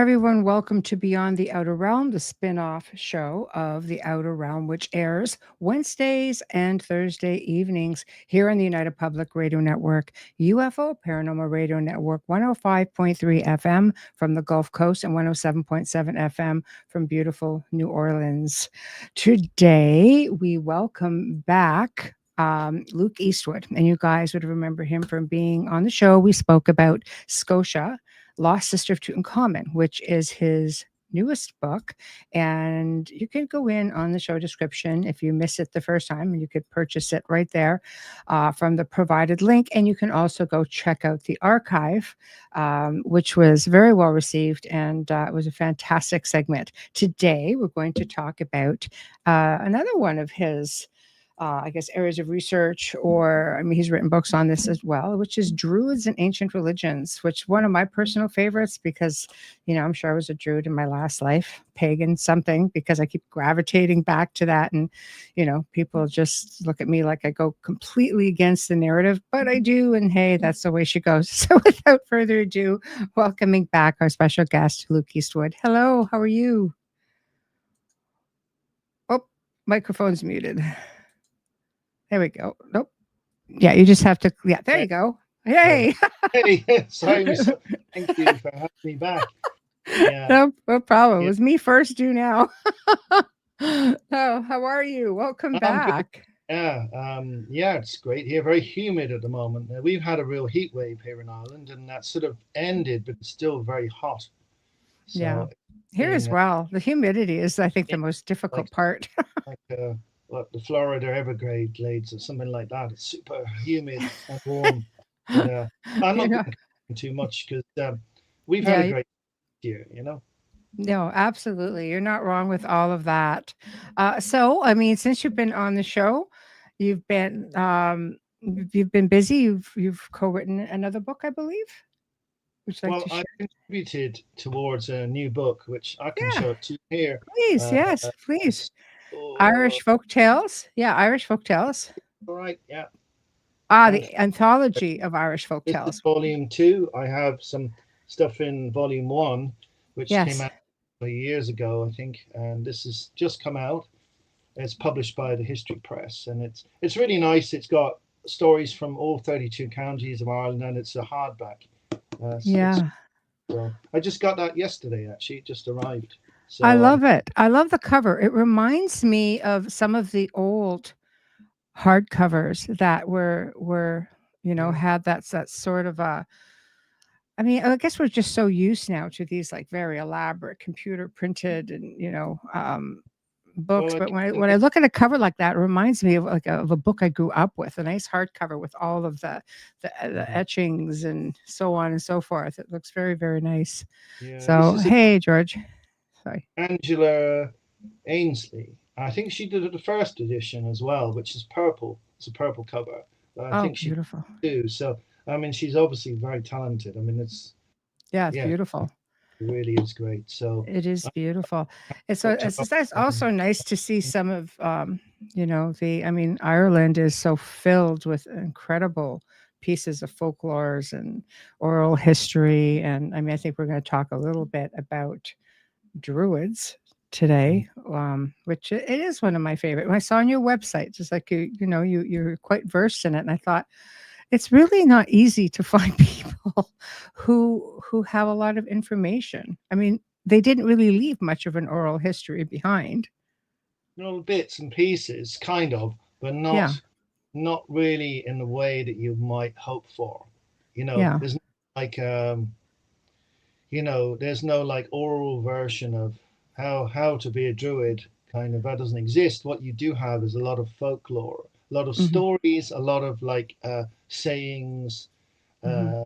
everyone. Welcome to Beyond the Outer Realm, the spin off show of The Outer Realm, which airs Wednesdays and Thursday evenings here on the United Public Radio Network, UFO Paranormal Radio Network, 105.3 FM from the Gulf Coast and 107.7 FM from beautiful New Orleans. Today, we welcome back Luke Eastwood, and you guys would remember him from being on the show. We spoke about Scotia, Lost Sister of Tutankhamun, which is his newest book. And you can go in on the show description if you miss it the first time, and you could purchase it right there from the provided link. And you can also go check out the archive, which was very well received, and it was a fantastic segment. Today, we're going to talk about another one of his I guess, areas of research, or, I mean, he's written books on this as well, which is Druids and Ancient Religions, which is one of my personal favorites because, I'm sure I was a Druid in my last life, pagan something, because I keep gravitating back to that. And, people just look at me like I go completely against the narrative, but I do. And hey, that's the way she goes. So without further ado, welcoming back our special guest, Luke Eastwood. Hello, how are you? Oh, microphone's muted. There we go. Nope. Yeah, you just have to. Yeah, there you go. Hey. Hey, sorry. Thank you for having me back. Yeah. No problem. Yeah. It was me first. Do now. Oh, how are you? Welcome back. Yeah, it's great here. Very humid at the moment. We've had a real heat wave here in Ireland, and that sort of ended, but it's still very hot. So, yeah, here as well. The humidity is, I think, the most difficult part. Like the Florida Everglades or something like that. It's super humid and warm. But, I'm not going too much because we've had a great year, No, absolutely. You're not wrong with all of that. So, I mean, since you've been on the show, you've been busy. You've co-written another book, I believe. I contributed towards a new book, which I can show it to you here. Please, yes, please. Irish folk tales. Yeah, Irish folk tales. All right, yeah. The anthology of Irish folk tales. Volume 2. I have some stuff in volume 1, which came out years ago, I think, and this has just come out. It's published by the History Press, and it's really nice. It's got stories from all 32 counties of Ireland, and it's a hardback. So I just got that yesterday. Actually, it just arrived. So, I love it. I love the cover. It reminds me of some of the old hardcovers that were had that sort of a. I mean, I guess we're just so used now to these like very elaborate computer printed and books. But when I look at a cover like that, it reminds me of of a book I grew up with, a nice hardcover with all of the etchings and so on and so forth. It looks very, very nice. Yeah, so hey, George. Sorry. Angela Ainsley. I think she did the first edition as well, which is purple. It's a purple cover. I think she beautiful too. So I mean, she's obviously very talented. I mean, it's beautiful. It really is great. So it is beautiful. It's also nice to see some of Ireland is so filled with incredible pieces of folklores and oral history, and I mean, I think we're going to talk a little bit about Druids today, which it is one of my favorite. When I saw on your website, just like you're quite versed in it, and I thought it's really not easy to find people who have a lot of information. I mean, they didn't really leave much of an oral history behind. Bits and pieces, kind of, but not really in the way that you might hope for. There's no, like there's no like oral version of how to be a druid. Kind of, that doesn't exist. What you do have is a lot of folklore, a lot of stories, a lot of like sayings, other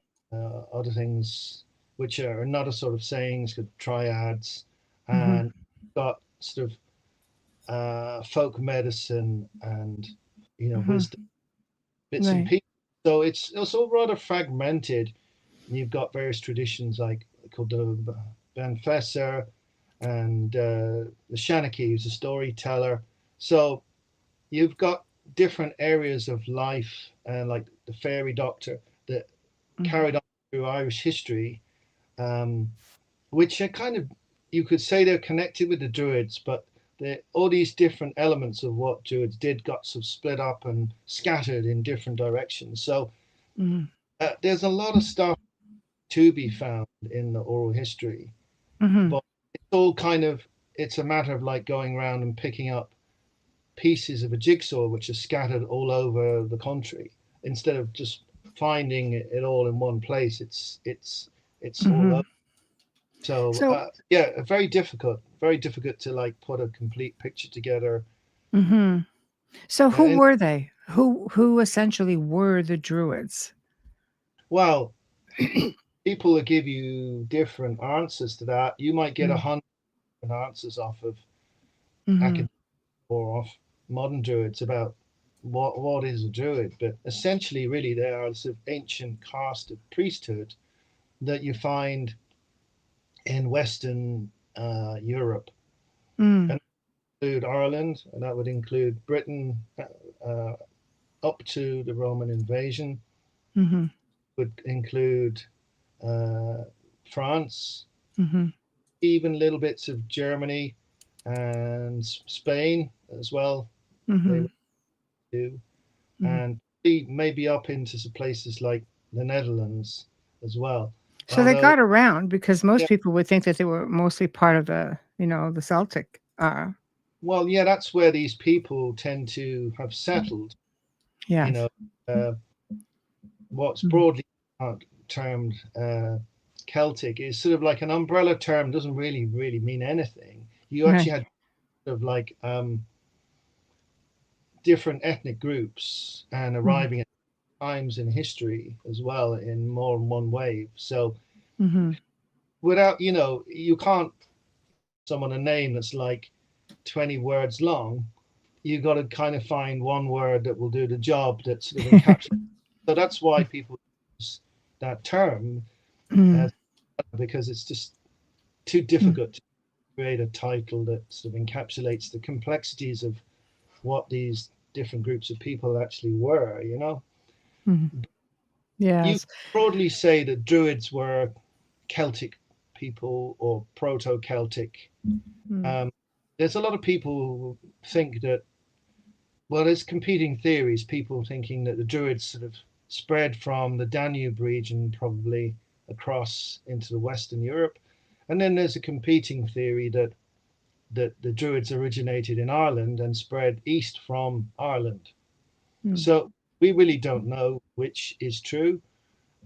things which are another sort of sayings, called triads, and got sort of folk medicine and wisdom bits and pieces. So it's also rather fragmented. And you've got various traditions like called the Benfesser and the Shanachie, who's a storyteller. So you've got different areas of life, and like the fairy doctor that carried on through Irish history, which are kind of, you could say they're connected with the Druids, but all these different elements of what Druids did got sort of split up and scattered in different directions. So Mm-hmm. there's a lot of stuff to be found in the oral history, Mm-hmm. but it's all kind of, it's a matter of like going around and picking up pieces of a jigsaw which are scattered all over the country instead of just finding it all in one place. It's all Mm-hmm. over. So So, yeah, very difficult to like put a complete picture together. mm-hmm. So who And were they? Who essentially were the Druids? well, people will give you different answers to that. You might get 100 answers off of Mm-hmm. academic or off modern druids about what is a druid, but essentially, really, they are a sort of ancient caste of priesthood that you find in Western Europe, Mm-hmm. and include Ireland, and that would include Britain uh, up to the Roman invasion, Mm-hmm. would include uh, France, Mm-hmm. even little bits of Germany and Spain as well. They Mm-hmm. would do, Mm-hmm. and maybe up into some places like the Netherlands as well. So they Although, got around because most yeah, people would think that they were mostly part of the Celtic. well, yeah, that's where these people tend to have settled. You Yes. know, uh, what's Mm-hmm. broadly termed Celtic is sort of like an umbrella term, doesn't really mean anything. You Right. actually had sort of like different ethnic groups and Mm-hmm. arriving at times in history as well in more than one wave. So Mm-hmm. without, you can't someone a name that's like 20 words long. You got to kind of find one word that will do the job that sort of encapsulates. So that's why people use that term Mm-hmm. as, because it's just too difficult to create a title that sort of encapsulates the complexities of what these different groups of people actually were. Mm-hmm. You Yes. broadly say that Druids were Celtic people or Proto-Celtic. Mm-hmm. Um, there's a lot of people who think that, well, there's competing theories. People thinking that the Druids sort of spread from the Danube region, probably across into the Western Europe, and then there's a competing theory that the Druids originated in Ireland and spread east from Ireland. So we really don't know which is true.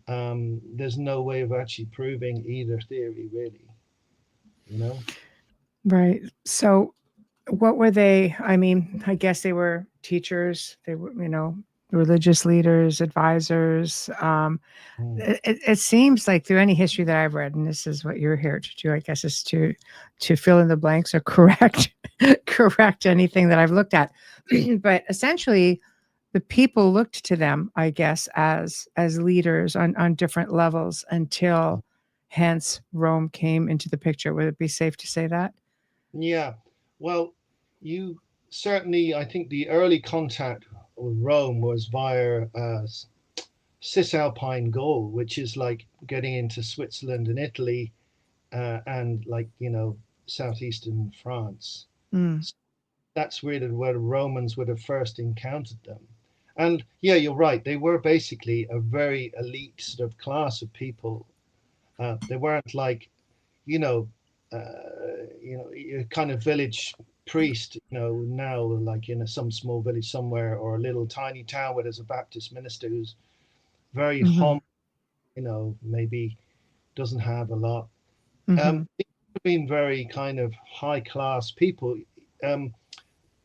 There's no way of actually proving either theory, really. You know. Right. So what were they? I mean, I guess they were teachers, they were, religious leaders, advisors. Mm. It seems like through any history that I've read, and this is what you're here to do, I guess, is to fill in the blanks or correct correct anything that I've looked at. But essentially, the people looked to them, I guess, as leaders on different levels until hence Rome came into the picture. Would it be safe to say that? Yeah. Well, you certainly, I think the early contact with Rome was via Cisalpine Gaul, which is like getting into Switzerland and Italy, and like southeastern France. Mm, That's really where the Romans would have first encountered them. And yeah, you're right. They were basically a very elite sort of class of people. They weren't like, you know, a kind of village priest, now like in some small village somewhere or a little tiny town where there's a Baptist minister who's very mhm, humble, maybe doesn't have a lot. mhm, They've been very kind of high class people. Um,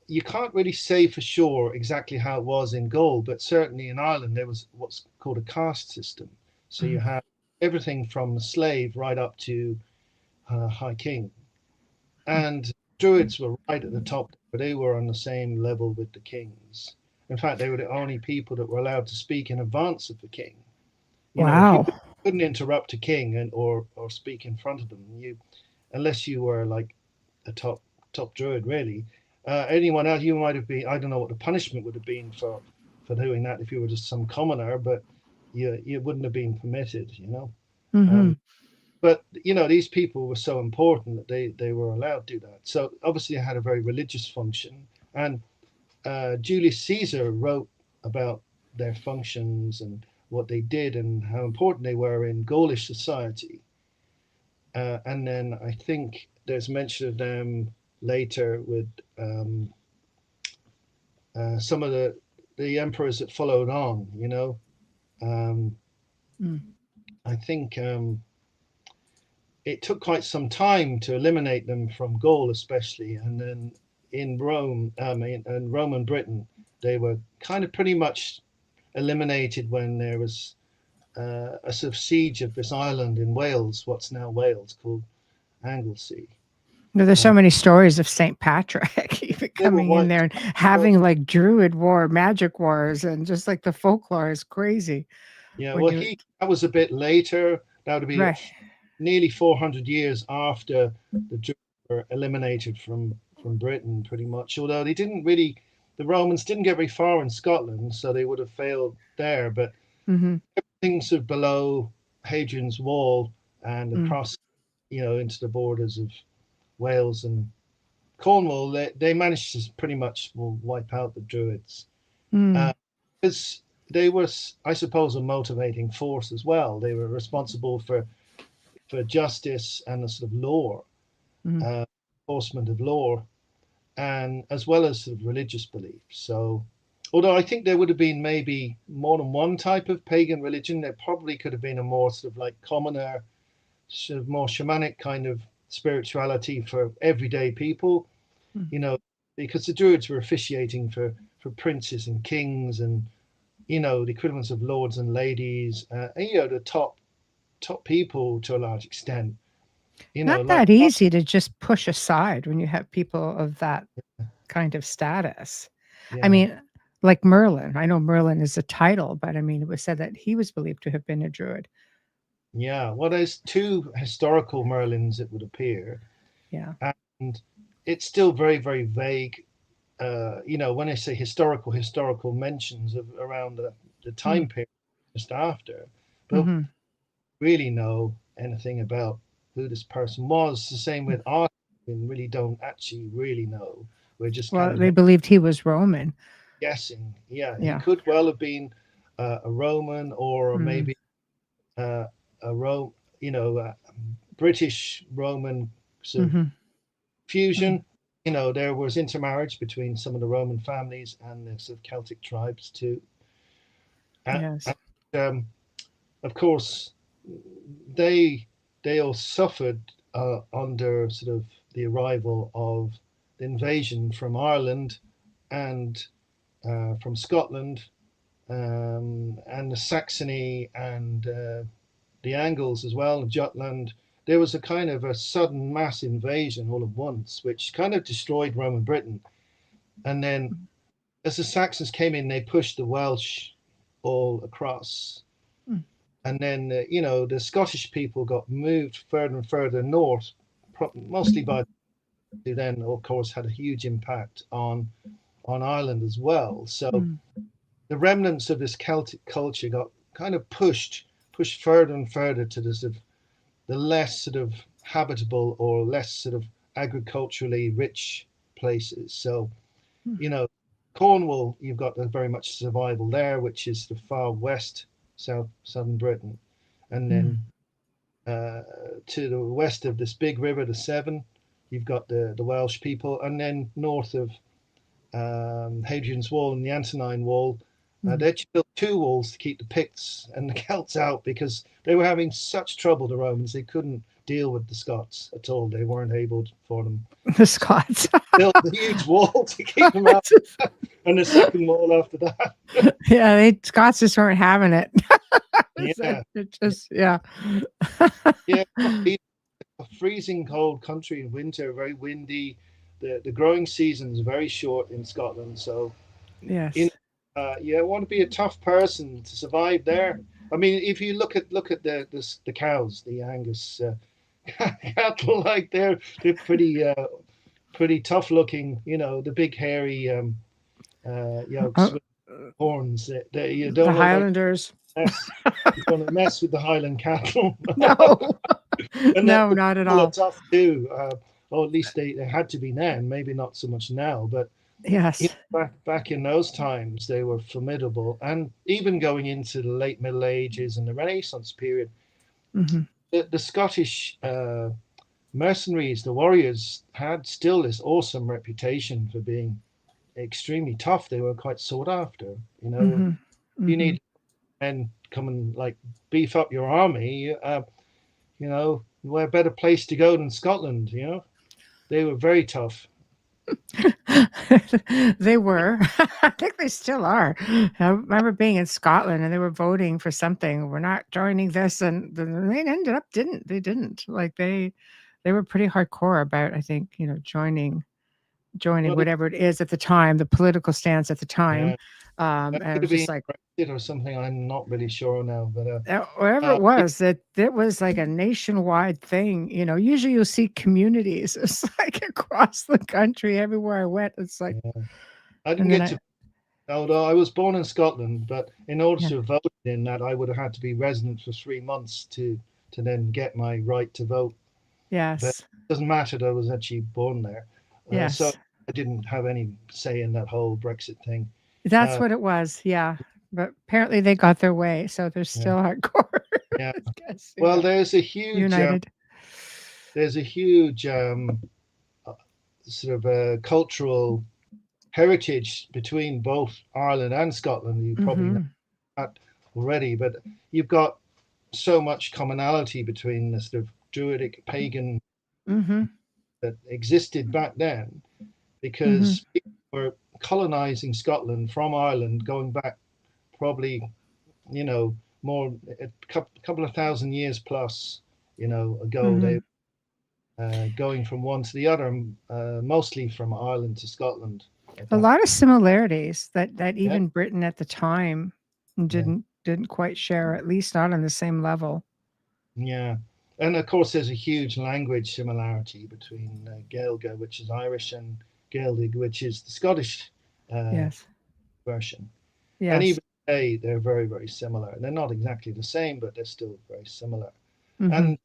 you can't really say for sure exactly how it was in Gaul, but certainly in Ireland there was what's called a caste system. So you mhm, have everything from the slave right up to High King. And Druids were right at the top, but they were on the same level with the kings. In fact, they were the only people that were allowed to speak in advance of the king. If you wow. couldn't interrupt a king or speak in front of them, unless you were like a top druid, really. Anyone else, you might have been. I don't know what the punishment would have been for doing that if you were just some commoner, but you wouldn't have been permitted. Mhm. but these people were so important that they were allowed to do that. So obviously, they had a very religious function, and Julius Caesar wrote about their functions and what they did and how important they were in Gaulish society. And then I think there's mention of them later with some of the emperors that followed on. Um, Mm. I think it took quite some time to eliminate them from Gaul, especially, and then in Rome, in Roman Britain, they were kind of pretty much eliminated when there was a sort of siege of this island in Wales, what's now Wales, called Anglesey. There's so Uh, many stories of St. Patrick even they were coming in wiped there and out. having like Druid war, magic wars, and just like the folklore is crazy Yeah, when well, you that was a bit later. That would be right. nearly 400 years after the Druids were eliminated from Britain, pretty much. Although the Romans didn't get very far in Scotland, so they would have failed there. But Hmm. things are below Hadrian's Wall and Mm. across, into the borders of Wales and Cornwall, they managed to pretty much wipe out the Druids. Mm. Because they were, I suppose, a motivating force as well. They were responsible for justice and the sort of law, Mm. uh, enforcement of law, and as well as sort of religious beliefs. So, although I think there would have been maybe more than one type of pagan religion, there probably could have been a more sort of like commoner, sort of more shamanic kind of spirituality for everyday people, Mm. you know, because the Druids were officiating for princes and kings and the equivalents of lords and ladies, and the top people to a large extent. Not Like that easy to just push aside when you have people of that kind of status. I yeah, mean, like Merlin. I know Merlin is a title, but I mean, it was said that he was believed to have been a druid. yeah. Well, there's two historical Merlins, it would appear, Yeah. and it's still very very vague. When I say historical mentions of around the Mm. time period just after, but Hmm. really know anything about who this person was. The same with art. We really don't actually really know. We're just kind Well, of they believed he was Roman. guessing. Yeah, he Yeah. could well have been a Roman or Mm. maybe uh, a British Roman sort of Hmm. fusion. There was intermarriage between some of the Roman families and the sort of Celtic tribes too. Yes. And, of course, they they all suffered under sort of the arrival of the invasion from Ireland and from Scotland and the Saxony and the Angles as well, Jutland. There was a kind of a sudden mass invasion all at once, which kind of destroyed Roman Britain. And then as the Saxons came in, they pushed the Welsh all across. Mm. And then, the Scottish people got moved further and further north, mostly by who then, of course, had a huge impact on Ireland as well. So Mm. the remnants of this Celtic culture got kind of pushed further and further to the less sort of habitable or less sort of agriculturally rich places. So, Mm. you know, Cornwall, you've got very much survival there, which is the far west, southern Britain, and Mm. then uh, to the west of this big river, the Severn, you've got the Welsh people, and then north of Hadrian's Wall and the Antonine Wall. Mm. They actually built two walls to keep the Picts and the Celts out because they were having such trouble, the Romans. They couldn't deal with the Scots at all. They weren't able for them. The So Scots. they built the huge wall to keep them out and the second wall after that. Yeah, Scots just weren't having it. Yeah. It just, yeah. Yeah. A freezing cold country in winter, very windy. The growing season is very short in Scotland. So in Yes. you want to be a tough person to survive there. I mean, if you look at the cows, the Angus cattle, like they're pretty tough looking. The big hairy yokes Oh, with horns. You the don't look like Highlanders. mess. You don't mess with the Highland cattle. No. And that No, the not at people are all. tough too, or at least they had to be then. Maybe not so much now, but Yes. back in those times they were formidable. And even going into the late Middle Ages and the Renaissance period, Hmm. the Scottish mercenaries, the warriors, had still this awesome reputation for being extremely tough. They were quite sought after. Hmm. You Hmm. need men come and like beef up your army. Where better place to go than Scotland? They were very tough. They were. I think they still are. I remember being in Scotland and they were voting for something. We're not joining this, and they ended up didn't. They didn't. Like they were pretty hardcore about. I think joining Well, whatever it is at the time, the political stance at the time. yeah, that And it could was have just been like Brexit or something. I'm not really sure now, but wherever uh, it was, that it was like a nationwide thing. Usually you'll see communities. It's like across the country, everywhere I went. It's like, yeah, I didn't and then get to. Although I was born in Scotland, but in order yeah, to have voted in that, I would have had to be resident for 3 months to then get my right to vote. But yes, it doesn't matter that I was actually born there, so yes, I didn't have any say in that whole Brexit thing. that's Uh, what it was. Yeah, but apparently they got their way, so they're yeah, still hardcore. yeah. I guess, Well, united. there's a huge uh, sort of cultural heritage between both Ireland and Scotland. You probably know Mm-hmm. that already, but you've got so much commonality between the sort of Druidic pagan Mm-hmm. that existed back then, Mm-hmm. because people were colonizing Scotland from Ireland going back probably, you know, more a couple of thousand years plus, ago. Mm-hmm. They going from one to the other, mostly from Ireland to Scotland at A that. lot of similarities that Yeah, even Britain at the time yeah, didn't quite share, at least not on the same level. yeah. And of course, there's a huge language similarity between Gaeilge, which is Irish, and Gaelic, which is the Scottish uh, Yes, version. And yes. even today, they're very, very similar. They're not exactly the same, but they're still very similar. Mm-hmm. And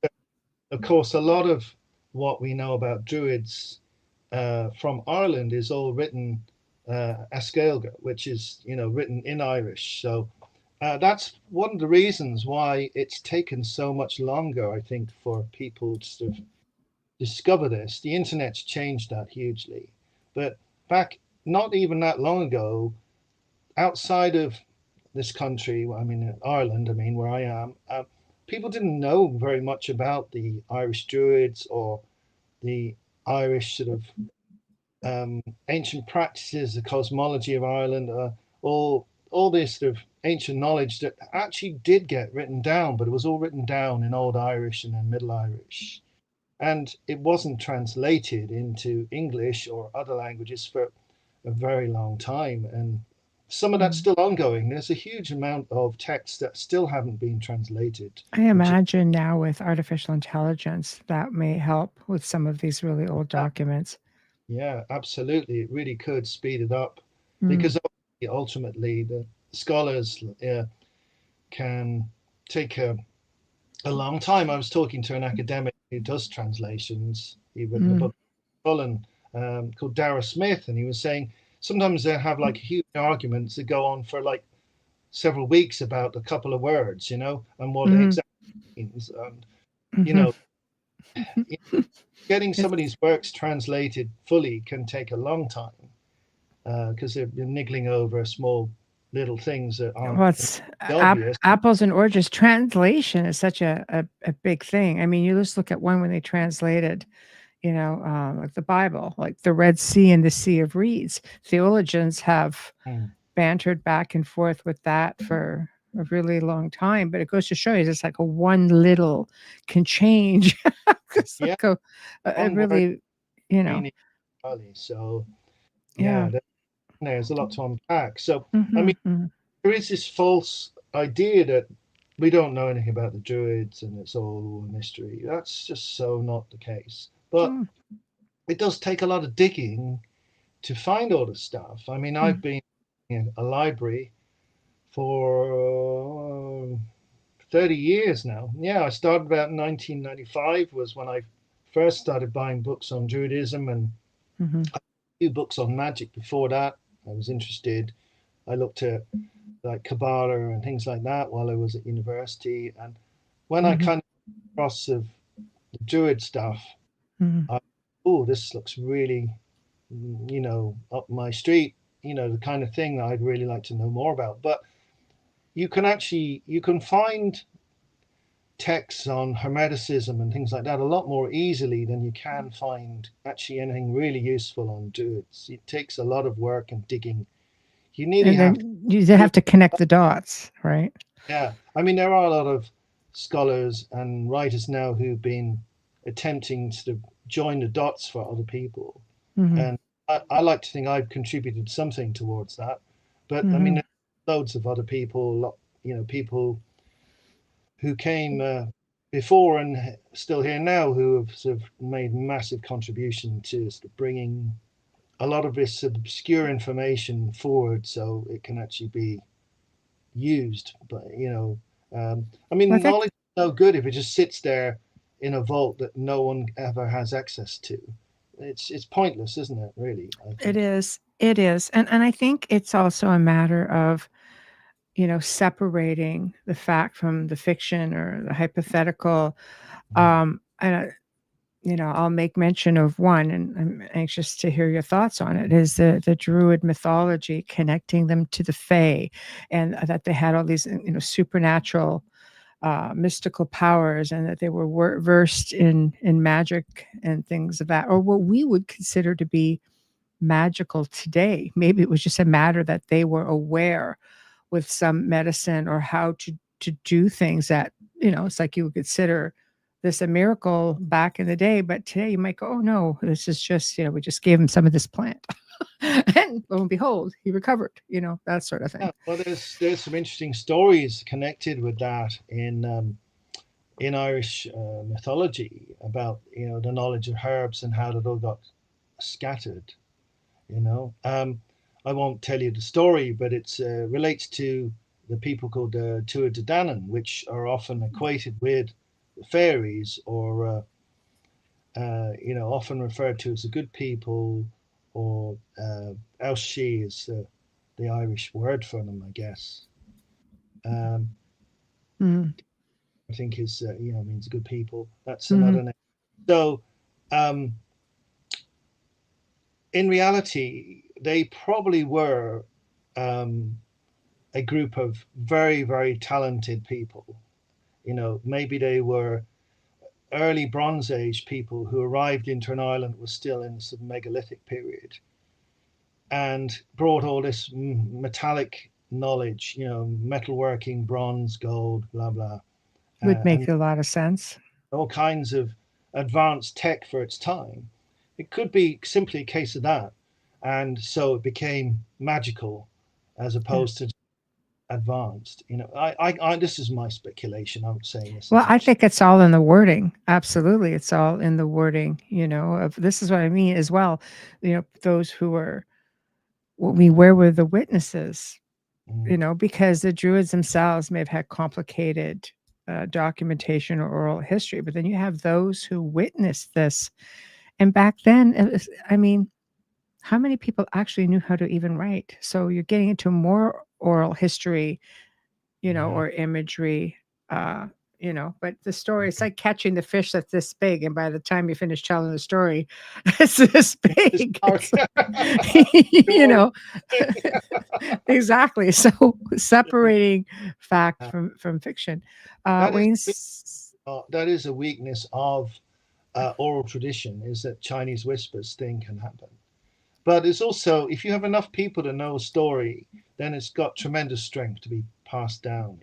of course, a lot of what we know about Druids from Ireland is all written as Gaeilge, which is written in Irish. So that's one of the reasons why it's taken so much longer, I think, for people to sort of discover this. The internet's changed that hugely, but back not even that long ago, outside of this country, I mean Ireland, I mean where I am, people didn't know very much about the Irish Druids or the Irish sort of ancient practices, the cosmology of Ireland, all this sort of ancient knowledge that actually did get written down, but it was all written down in Old Irish and then Middle Irish, and it wasn't translated into English or other languages for a very long time. And some of that's Mm. still ongoing. There's a huge amount of texts that still haven't been translated, I which is imagine now with artificial intelligence that may help with some of these really old documents. yeah, absolutely. It really could speed it up Mm. because ultimately the scholars can take a long time. I was talking to an academic who does translations. He written a Mm. book called Dara Smith, and he was saying sometimes they have like huge arguments that go on for like several weeks about a couple of words, and what it Mm. exactly means. And you Mm-hmm. know, getting some of It's these works translated fully can take a long time because they're niggling over small little things that aren't well, it's obvious. apples and oranges. Translation is such a big thing. I mean, you just look at one when they translated, like the Bible, like the Red Sea and the Sea of Reeds. Theologians have Mm. bantered back and forth with that for a really long time, but it goes to show you just like a one little can change. It's Yeah, like a one word really, you know, meaning entirely. So yeah. yeah, there's a lot to unpack. So I Hmm. mean, there is this false idea that we don't know anything about the Druids and it's all a mystery. That's just so not the case. But Mm, it does take a lot of digging to find all this stuff. I mean, mm, I've been in a library for 30 years now. Yeah, I started about 1995 was when I first started buying books on Druidism, and Hmm. a few books on magic before that. I was interested. I looked at like Kabbalah and things like that while I was at university. And when I Hmm. kind of cross of the Druid stuff, Hmm. I, oh, this looks really, up my street, the kind of thing that I'd really like to know more about. But you can find texts on Hermeticism and things like that a lot more easily than you can find actually anything really useful on Druids. It takes a lot of work and digging. You nearly And have then you have to connect the dots, right? Yeah, I mean, there are a lot of scholars and writers now who've been attempting to join the dots for other people, Hmm. and I like to think I've contributed something towards that. But I mean, Hmm. there's loads of other people, people who came before and still here now who have sort of made massive contribution to sort of bringing a lot of this obscure information forward so it can actually be used. But I I mean, think knowledge is no good if it just sits there in a vault that no one ever has access to. It's pointless, isn't it? Really, I it think. is. It is. And I think it's also a matter of, separating the fact from the fiction or the hypothetical. And I'll make mention of one, and I'm anxious to hear your thoughts on it, is the Druid mythology, connecting them to the Fae, and that they had all these, supernatural, mystical powers, and that they were versed in magic and things of that, or what we would consider to be magical today. Maybe it was just a matter that they were aware with some medicine or how to do things that, it's like you would consider this a miracle back in the day, but today you might go, oh no, this is just, we just gave him some of this plant. And lo and behold, he recovered, that sort of thing. Yeah, well, there's some interesting stories connected with that in Irish mythology about the knowledge of herbs and how that all got scattered. You know, I won't tell you the story, but it relates to the people called the Tuatha De Danann, which are often equated with fairies, or often referred to as the good people, or Elshi is the Irish word for them, I guess. Um, Mm. I think is means good people. That's Hmm. another name. So, um, in reality, they probably were um, a group of very, very talented people. Maybe they were early Bronze Age people who arrived into an island that was still in the megalithic period and brought all this metallic knowledge, metalworking, bronze, gold, blah, blah, Would make and a lot of sense. all kinds of advanced tech for its time. It could be simply a case of that. And so it became magical as Yeah. opposed to advanced. I this is my speculation. I'm not saying this is Well, I actually. think it's all in the wording. Absolutely. It's all in the wording, of this is what I mean as well. Those who were, where were the witnesses? Mm, Because the Druids themselves may have had complicated documentation or oral history, but then you have those who witnessed this. And back then, I mean, how many people actually knew how to even write? So you're getting into more oral history, yeah. or imagery, uh, but the story, it's like catching the fish that's this big. And by the time you finish telling the story, it's this It's big. dark. It's you know, exactly. So separating fact from fiction. that is Wayne, that is a weakness of oral tradition, is that Chinese whispers thing can happen. But it's also, if you have enough people to know a story, then it's got tremendous strength to be passed down.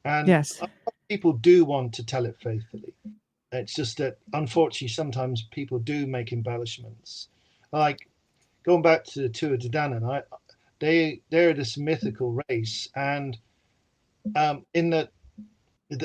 And yes. people do want to tell it faithfully. It's just that, unfortunately, sometimes people do make embellishments. Like going back to the Tuatha De Danann, they're this mythical race, and in that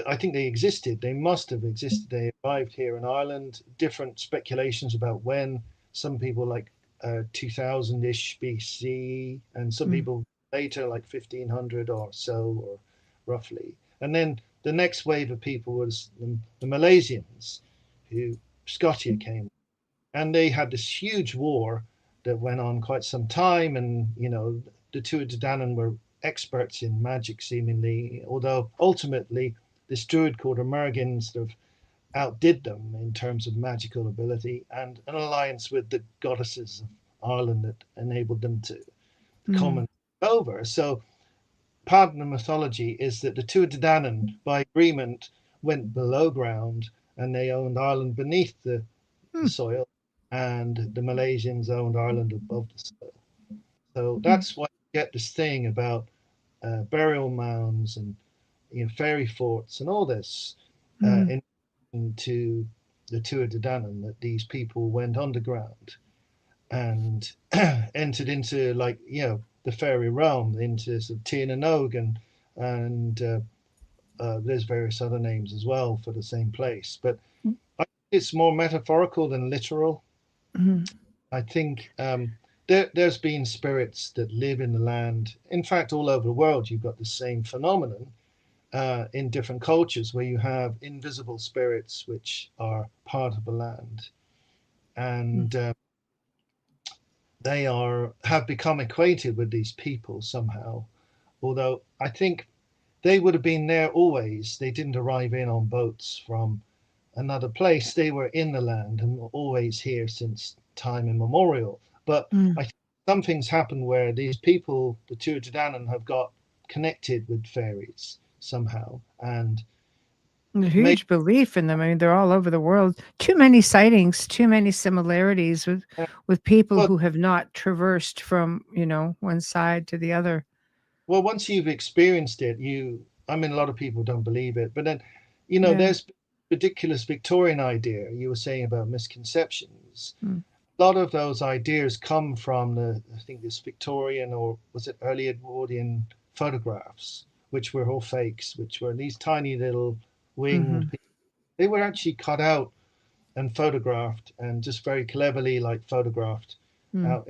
I think they existed. They must have existed. They arrived here in Ireland. Different speculations about when. Some people like 2000-ish BC, and some Mm. people later, like 1500 or so, or roughly. And then the next wave of people was the Malaysians, who Scotia came, and they had this huge war that went on quite some time, and the Tuatha De Danann were experts in magic seemingly, although ultimately this druid called Emergin sort of outdid them in terms of magical ability, and an alliance with the goddesses of Ireland that enabled them to come and over. So part of the mythology is that the Tuatha De Danann, by agreement, went below ground and they owned Ireland beneath the soil, and the Malaysians owned Ireland above the soil. So that's why you get this thing about burial mounds and fairy forts and all this into the Tuatha De Danann, that these people went underground and entered into the fairy realm, into sort of Tír na nÓg, and there's various other names as well for the same place. But I think it's more metaphorical than literal. I think there's been spirits that live in the land. In fact, all over the world, you've got the same phenomenon in different cultures, where you have invisible spirits which are part of the land, and they have become acquainted with these people somehow. Although I think they would have been there always. They didn't arrive in on boats from another place. They were in the land and were always here since time immemorial. But I think something's happened where these people, the Tuatha De Danann, have got connected with fairies somehow, and a huge belief in them. I mean, they're all over the world. Too many sightings, too many similarities with people who have not traversed from one side to the other. Well, once you've experienced it, I mean, a lot of people don't believe it, but then, there's ridiculous Victorian idea you were saying about misconceptions. A lot of those ideas come from I think this Victorian, or was it early Edwardian photographs, which were all fakes, which were these tiny little winged people. They were actually cut out and photographed, and just very cleverly photographed out,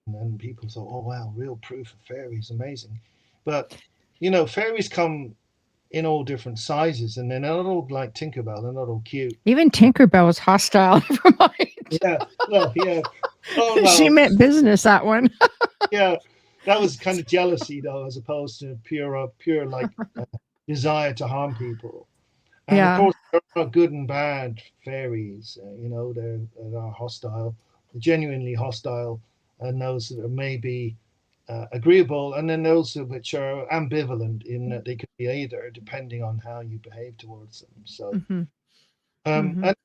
and people thought, oh wow, real proof of fairies, amazing. But fairies come in all different sizes, and they're not all like Tinkerbell. They're not all cute. Even Tinkerbell was hostile. Never mind. Yeah, well, yeah. Oh, well. She meant business, that one. Yeah, that was kind of jealousy, though, as opposed to pure desire to harm people. And of course, there are good and bad fairies. They are hostile, genuinely hostile, and those that are maybe agreeable, and then those which are ambivalent in that they could be either, depending on how you behave towards them. So, and it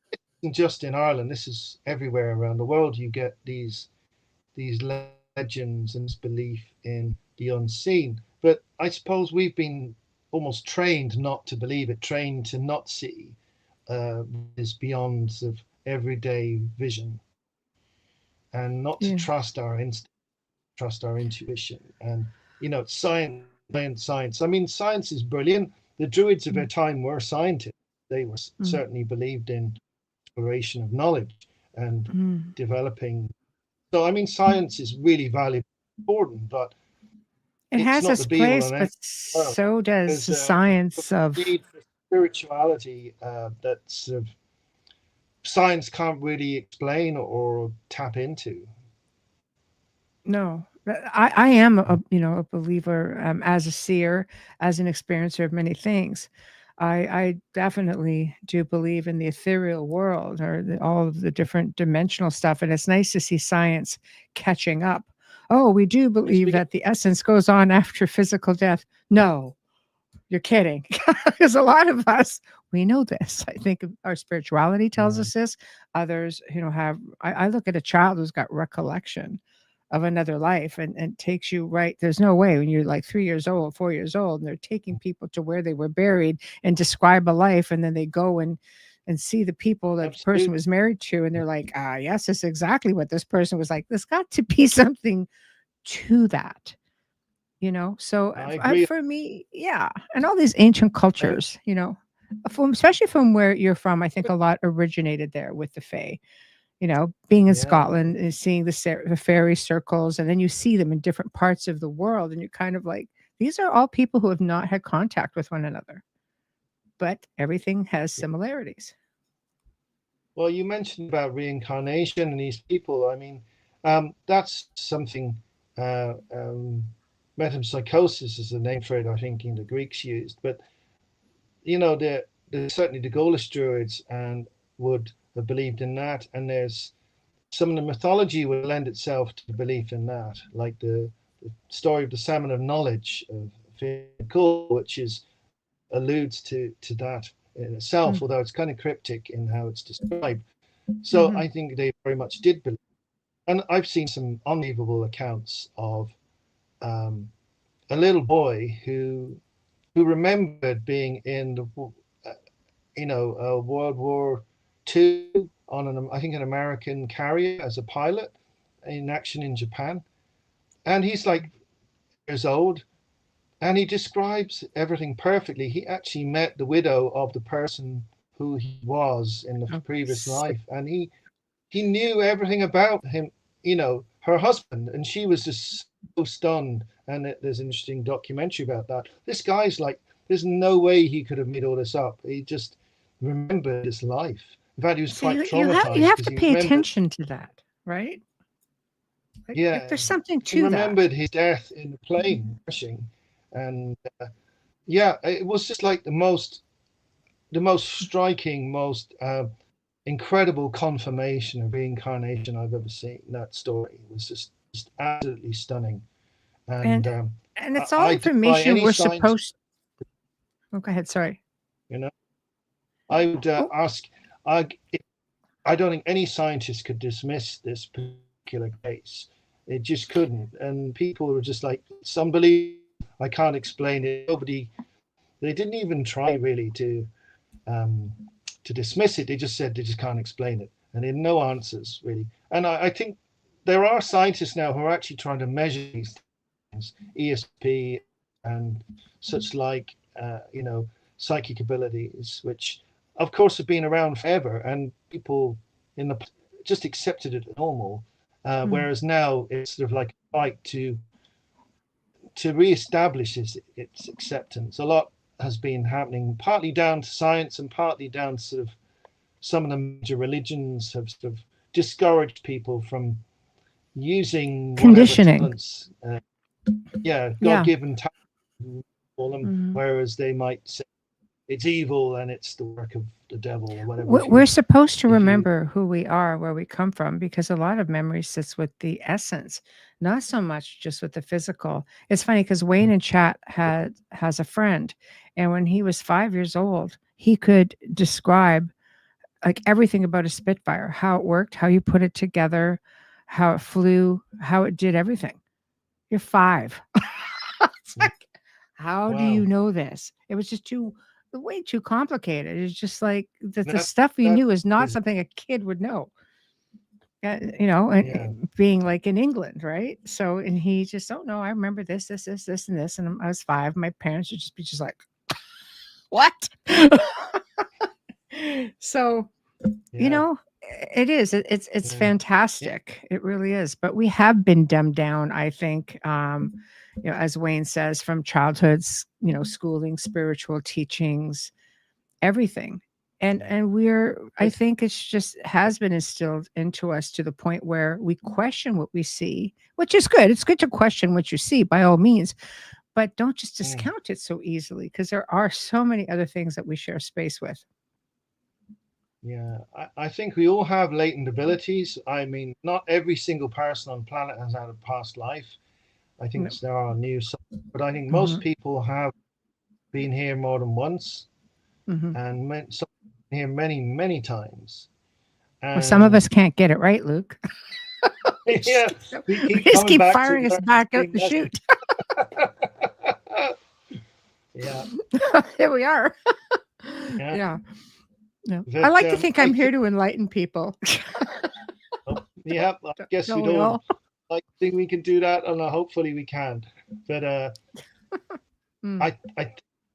isn't just in Ireland. This is everywhere around the world. You get these legends and this belief in the unseen. But I suppose we've been almost trained not to believe it, trained to not see is beyond sort of everyday vision, and not to trust our instinct, trust our intuition, and science. I mean, science is brilliant. The Druids of their time were scientists. They were certainly believed in exploration of knowledge and developing. So I mean, science is really valuable, important, but it has its place, but so does the science of spirituality that sort of science can't really explain or tap into. No, I am a believer, as a seer, as an experiencer of many things. I definitely do believe in the ethereal world, or all of the different dimensional stuff, and it's nice to see science catching up. Oh, we do believe that the essence goes on after physical death. No, you're kidding. Because a lot of us, we know this. I think our spirituality tells us this. Others, have. I look at a child who's got recollection of another life, and takes you right. There's no way when you're like 3 years old, 4 years old, and they're taking people to where they were buried and describe a life, and then they go and see the people that the person was married to, and they're like, yes, that's exactly what this person was like. There's got to be something to that, So for me, and all these ancient cultures, especially from where you're from, I think a lot originated there with the Fae. Being in Scotland and seeing the fairy circles, and then you see them in different parts of the world, and you're kind of like, these are all people who have not had contact with one another. but everything has similarities. Well, you mentioned about reincarnation and these people. I mean, that's something. Metempsychosis is the name for it. I think in the Greeks used, but there's certainly the Gaulish Druids and would have believed in that, and there's some of the mythology would lend itself to belief in that, like the story of the Salmon of Knowledge of Finkel, which alludes to that in itself, although it's kind of cryptic in how it's described. So I think they very much did believe. And I've seen some unbelievable accounts of a little boy who remembered being in the World War II on I think an American carrier as a pilot in action in Japan, and he's like years old, and he describes everything perfectly. He actually met the widow of the person who he was in the previous life, and he knew everything about him, her husband, and she was just so stunned. And there's an interesting documentary about that. This guy's like, there's no way he could have made all this up. He just remembered his life. In fact, he was quite traumatized. You have to pay attention to that, right? Like there's something to he remembered his death in the plane crashing, and it was just like the most striking, most incredible confirmation of reincarnation I've ever seen. That story was just absolutely stunning, and it's all information we're supposed. Oh, go ahead. Sorry. I would ask. I don't think any scientist could dismiss this particular case. It just couldn't, and people were just like, "It's unbelievable. I can't explain it." They didn't even try really to dismiss it. They just said they just can't explain it, and they had no answers really. And I think there are scientists now who are actually trying to measure these things, ESP and such like, psychic abilities, which of course have been around forever, and people in the just accepted it as normal, whereas now it's sort of like a fight to reestablish its acceptance. A lot has been happening, partly down to science and partly down to sort of some of the major religions have sort of discouraged people from using conditioning. Talents, God-given talent for them, whereas they might say it's evil and it's the work of the devil or whatever. We're supposed to remember who we are, where we come from, because a lot of memory sits with the essence, not so much just with the physical. It's funny because Wayne in chat has a friend, and when he was 5 years old, he could describe like everything about a Spitfire, how it worked, how you put it together, how it flew, how it did everything. You're 5. It's like, how do you know this? It was just way too complicated. It's just like the stuff we knew is not something a kid would know. Being like in England, right? So, and he just, oh no, I remember this, and this, and I was 5. My parents would just be just like, what? So, it is. It's fantastic. It really is. But we have been dumbed down, I think. As Wayne says, from childhood's, schooling, spiritual teachings, everything. And I think it's just has been instilled into us to the point where we question what we see, which is good. It's good to question what you see by all means, but don't just discount it so easily, because there are so many other things that we share space with. Yeah, I think we all have latent abilities. I mean, not every single person on the planet has had a past life. I think there are new, but I think most people have been here more than once, and some here many, many times. And some of us can't get it right, Luke. We just keep firing us back out the chute. Yeah. Here we are. Yeah. No. I like to think I'm here to enlighten people. I guess we don't like to think we can do that, and hopefully we can. But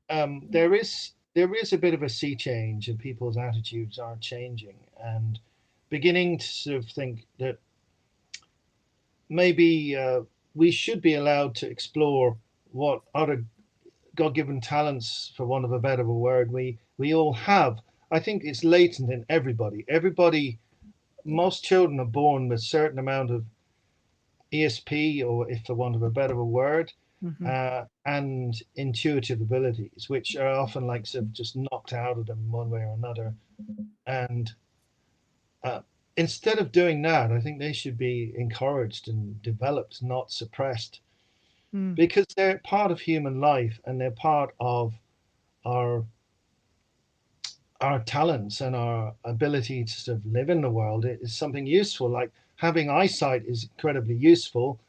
there is a bit of a sea change, and people's attitudes are changing, and beginning to sort of think that maybe we should be allowed to explore what other God-given talents, for want of a better word, we all have. I think it's latent in everybody. Most children are born with a certain amount of ESP, or if for want of a better word, Mm-hmm. and intuitive abilities, which are often like sort of just knocked out of them one way or another. And uh, instead of doing that, I think they should be encouraged and developed, not suppressed, Mm. because they're part of human life and they're part of our our talents and our ability to sort of live in the world. It is something useful. Like having eyesight is incredibly useful.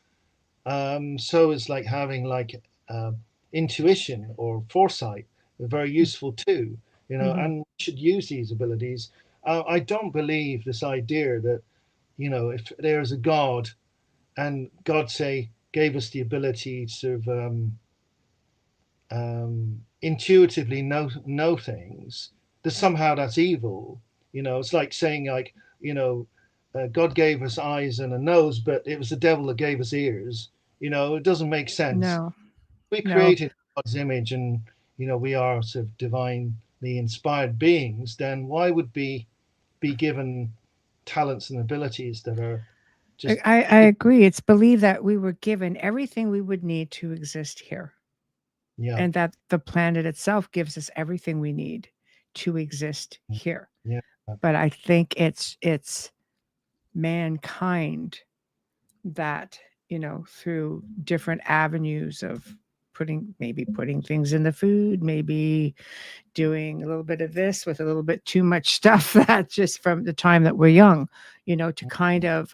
So is like having like uh, intuition or foresight, very useful too. Mm-hmm. And we should use these abilities. I don't believe this idea that if there's a God and God say gave us the ability to sort of intuitively know things, that somehow that's evil. It's like saying like God gave us eyes and a nose, but it was the devil that gave us ears. It doesn't make sense. No, We no. created God's image, and we are sort of divinely inspired beings. Then why would we be given talents and abilities that are I, just I I agree. It's believed that we were given everything we would need to exist here, yeah, and that the planet itself gives us everything we need to exist here. yeah, But I think it's mankind that, through different avenues of putting things in the food, maybe doing a little bit of this with a little bit too much stuff, that just from the time that we're young, to kind of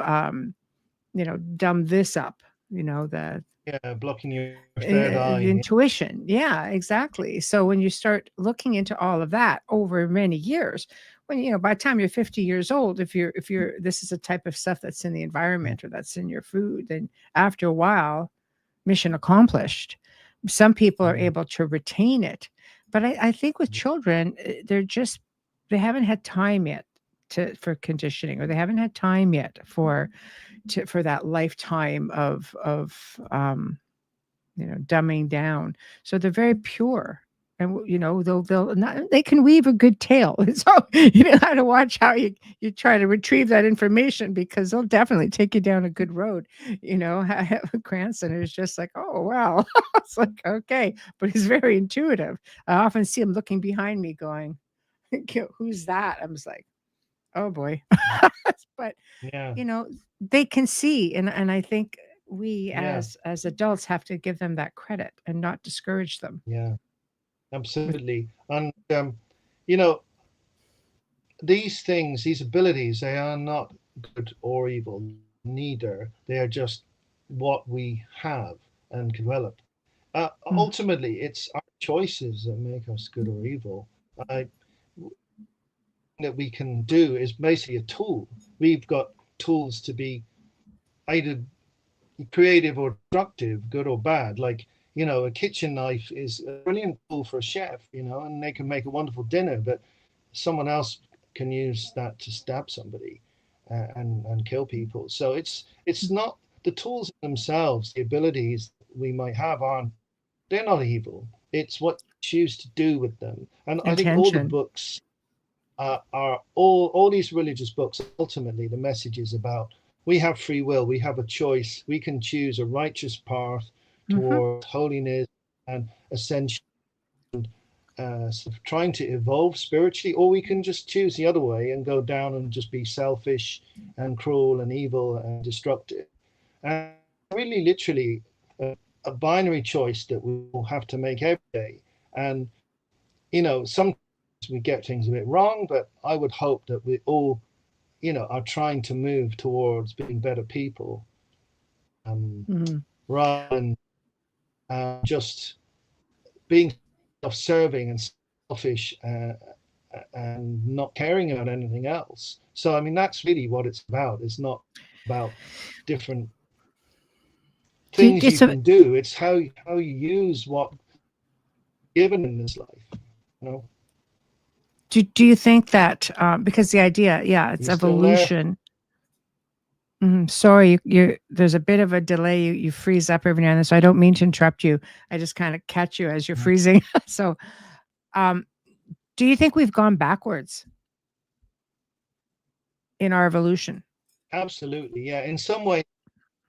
dumb this up, the yeah, blocking your third the eye. intuition. Yeah, exactly. So when you start looking into all of that over many years, when by the time you're 50 years old, if you're this is a type of stuff that's in the Yeah, environment or that's in your food, then after a while, mission accomplished. Some people are yeah, able to retain it, but I think with children, they haven't had time yet for conditioning, or they haven't had time yet for that lifetime of dumbing down. So they're very pure. And they'll not, they can weave a good tale. So you know how to watch how you try to retrieve that information, because they'll definitely take you down a good road. I have a grandson who's just like, oh wow. It's like, okay, but he's very intuitive. I often see him looking behind me going, who's that? I was like, oh boy. But yeah, you know they can see, and I think we yeah, as adults have to give them that credit and not discourage them yeah, with. absolutely. And you know, these things, these abilities, they are not good or evil, neither. They are just what we have and can develop. Mm, Ultimately, it's our choices that make us good or evil. I, that we can do is basically a tool. We've got tools to be either creative or destructive, good or bad. Like, a kitchen knife is a brilliant tool for a chef, and they can make a wonderful dinner, but someone else can use that to stab somebody and kill people. So it's not the tools themselves, the abilities we might have aren't, they're not evil. It's what you choose to do with them. And I think all the intention. books are all these religious books. Ultimately, the message is about we have free will, we have a choice, we can choose a righteous path Hmm. towards holiness and ascension, sort of trying to evolve spiritually, or we can just choose the other way and go down and just be selfish and cruel and evil and destructive. And really, literally, a binary choice that we will have to make every day. And sometimes we get things a bit wrong, but I would hope that we all, are trying to move towards being better people, um, Hmm. rather than just being self-serving and selfish and not caring about anything else. So, I mean, that's really what it's about. It's not about different things you So can do. It's how you use what given in this life. You know, do you think that, because the idea, yeah, it's you still there? evolution. Sorry, there's a bit of a delay. You freeze up every now and then, so I don't mean to interrupt you. I just kind of catch you as you're freezing. So, um, do you think we've gone backwards in our evolution? Absolutely, yeah. In some ways,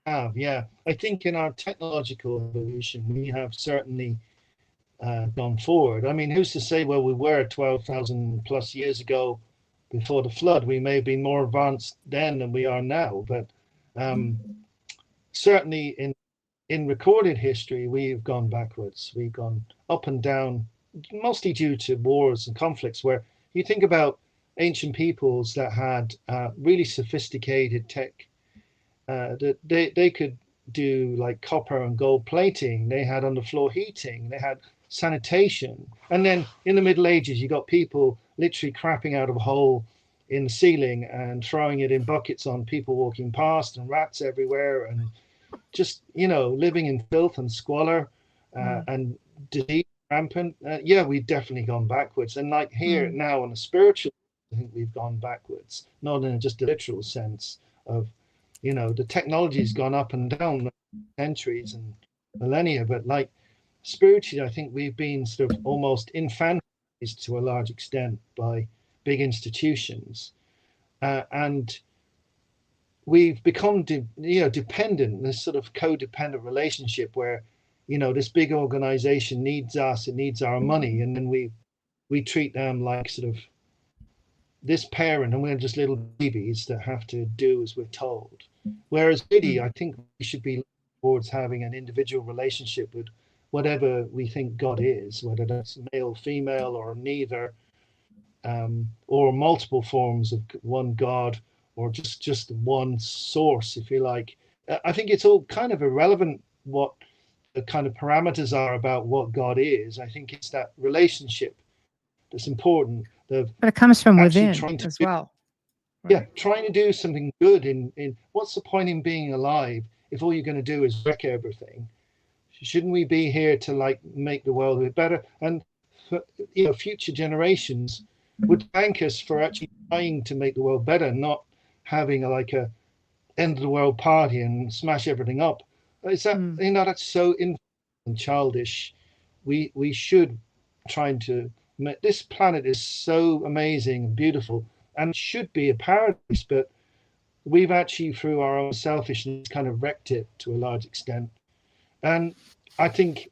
we have, yeah. I think in our technological evolution, we have certainly gone forward. I mean, who's to say where we were 12,000 plus years ago before the flood? We may have been more advanced then than we are now, but um, certainly in recorded history, we've gone backwards. We've gone up and down, mostly due to wars and conflicts. Where you think about ancient peoples that had really sophisticated tech, that they could do like copper and gold plating. They had underfloor heating. They had sanitation. And then in the Middle Ages, you got people literally crapping out of a hole in the ceiling and throwing it in buckets on people walking past, and rats everywhere, and just living in filth and squalor, Mm, and disease rampant. Yeah, we've definitely gone backwards. And like here mm, now on a spiritual, I think we've gone backwards, not in just a literal sense of, the technology's gone up and down centuries and millennia, but like spiritually, I think we've been sort of almost infantilized to a large extent by big institutions, and we've become dependent, this sort of codependent relationship where this big organization needs us, it needs our money, and then we treat them like sort of this parent, and we're just little babies that have to do as we're told. Whereas really, mm, I think we should be towards having an individual relationship with whatever we think God is, whether that's male, female, or neither, or multiple forms of one God, or just one source, if you like. I think it's all kind of irrelevant what the kind of parameters are about what God is. I think it's that relationship that's important. The but it comes from actually within trying to as do, well, yeah, right? trying to do something good in what's the point in being alive if all you're going to do is wreck everything? Shouldn't we be here to like make the world a bit better? And for, future generations would thank us for actually trying to make the world better, not having a end of the world party and smash everything up. Is that Mm, that's so infant and childish? We should trying to make this planet is so amazing and beautiful and should be a paradise, but we've actually through our own selfishness kind of wrecked it to a large extent. And I think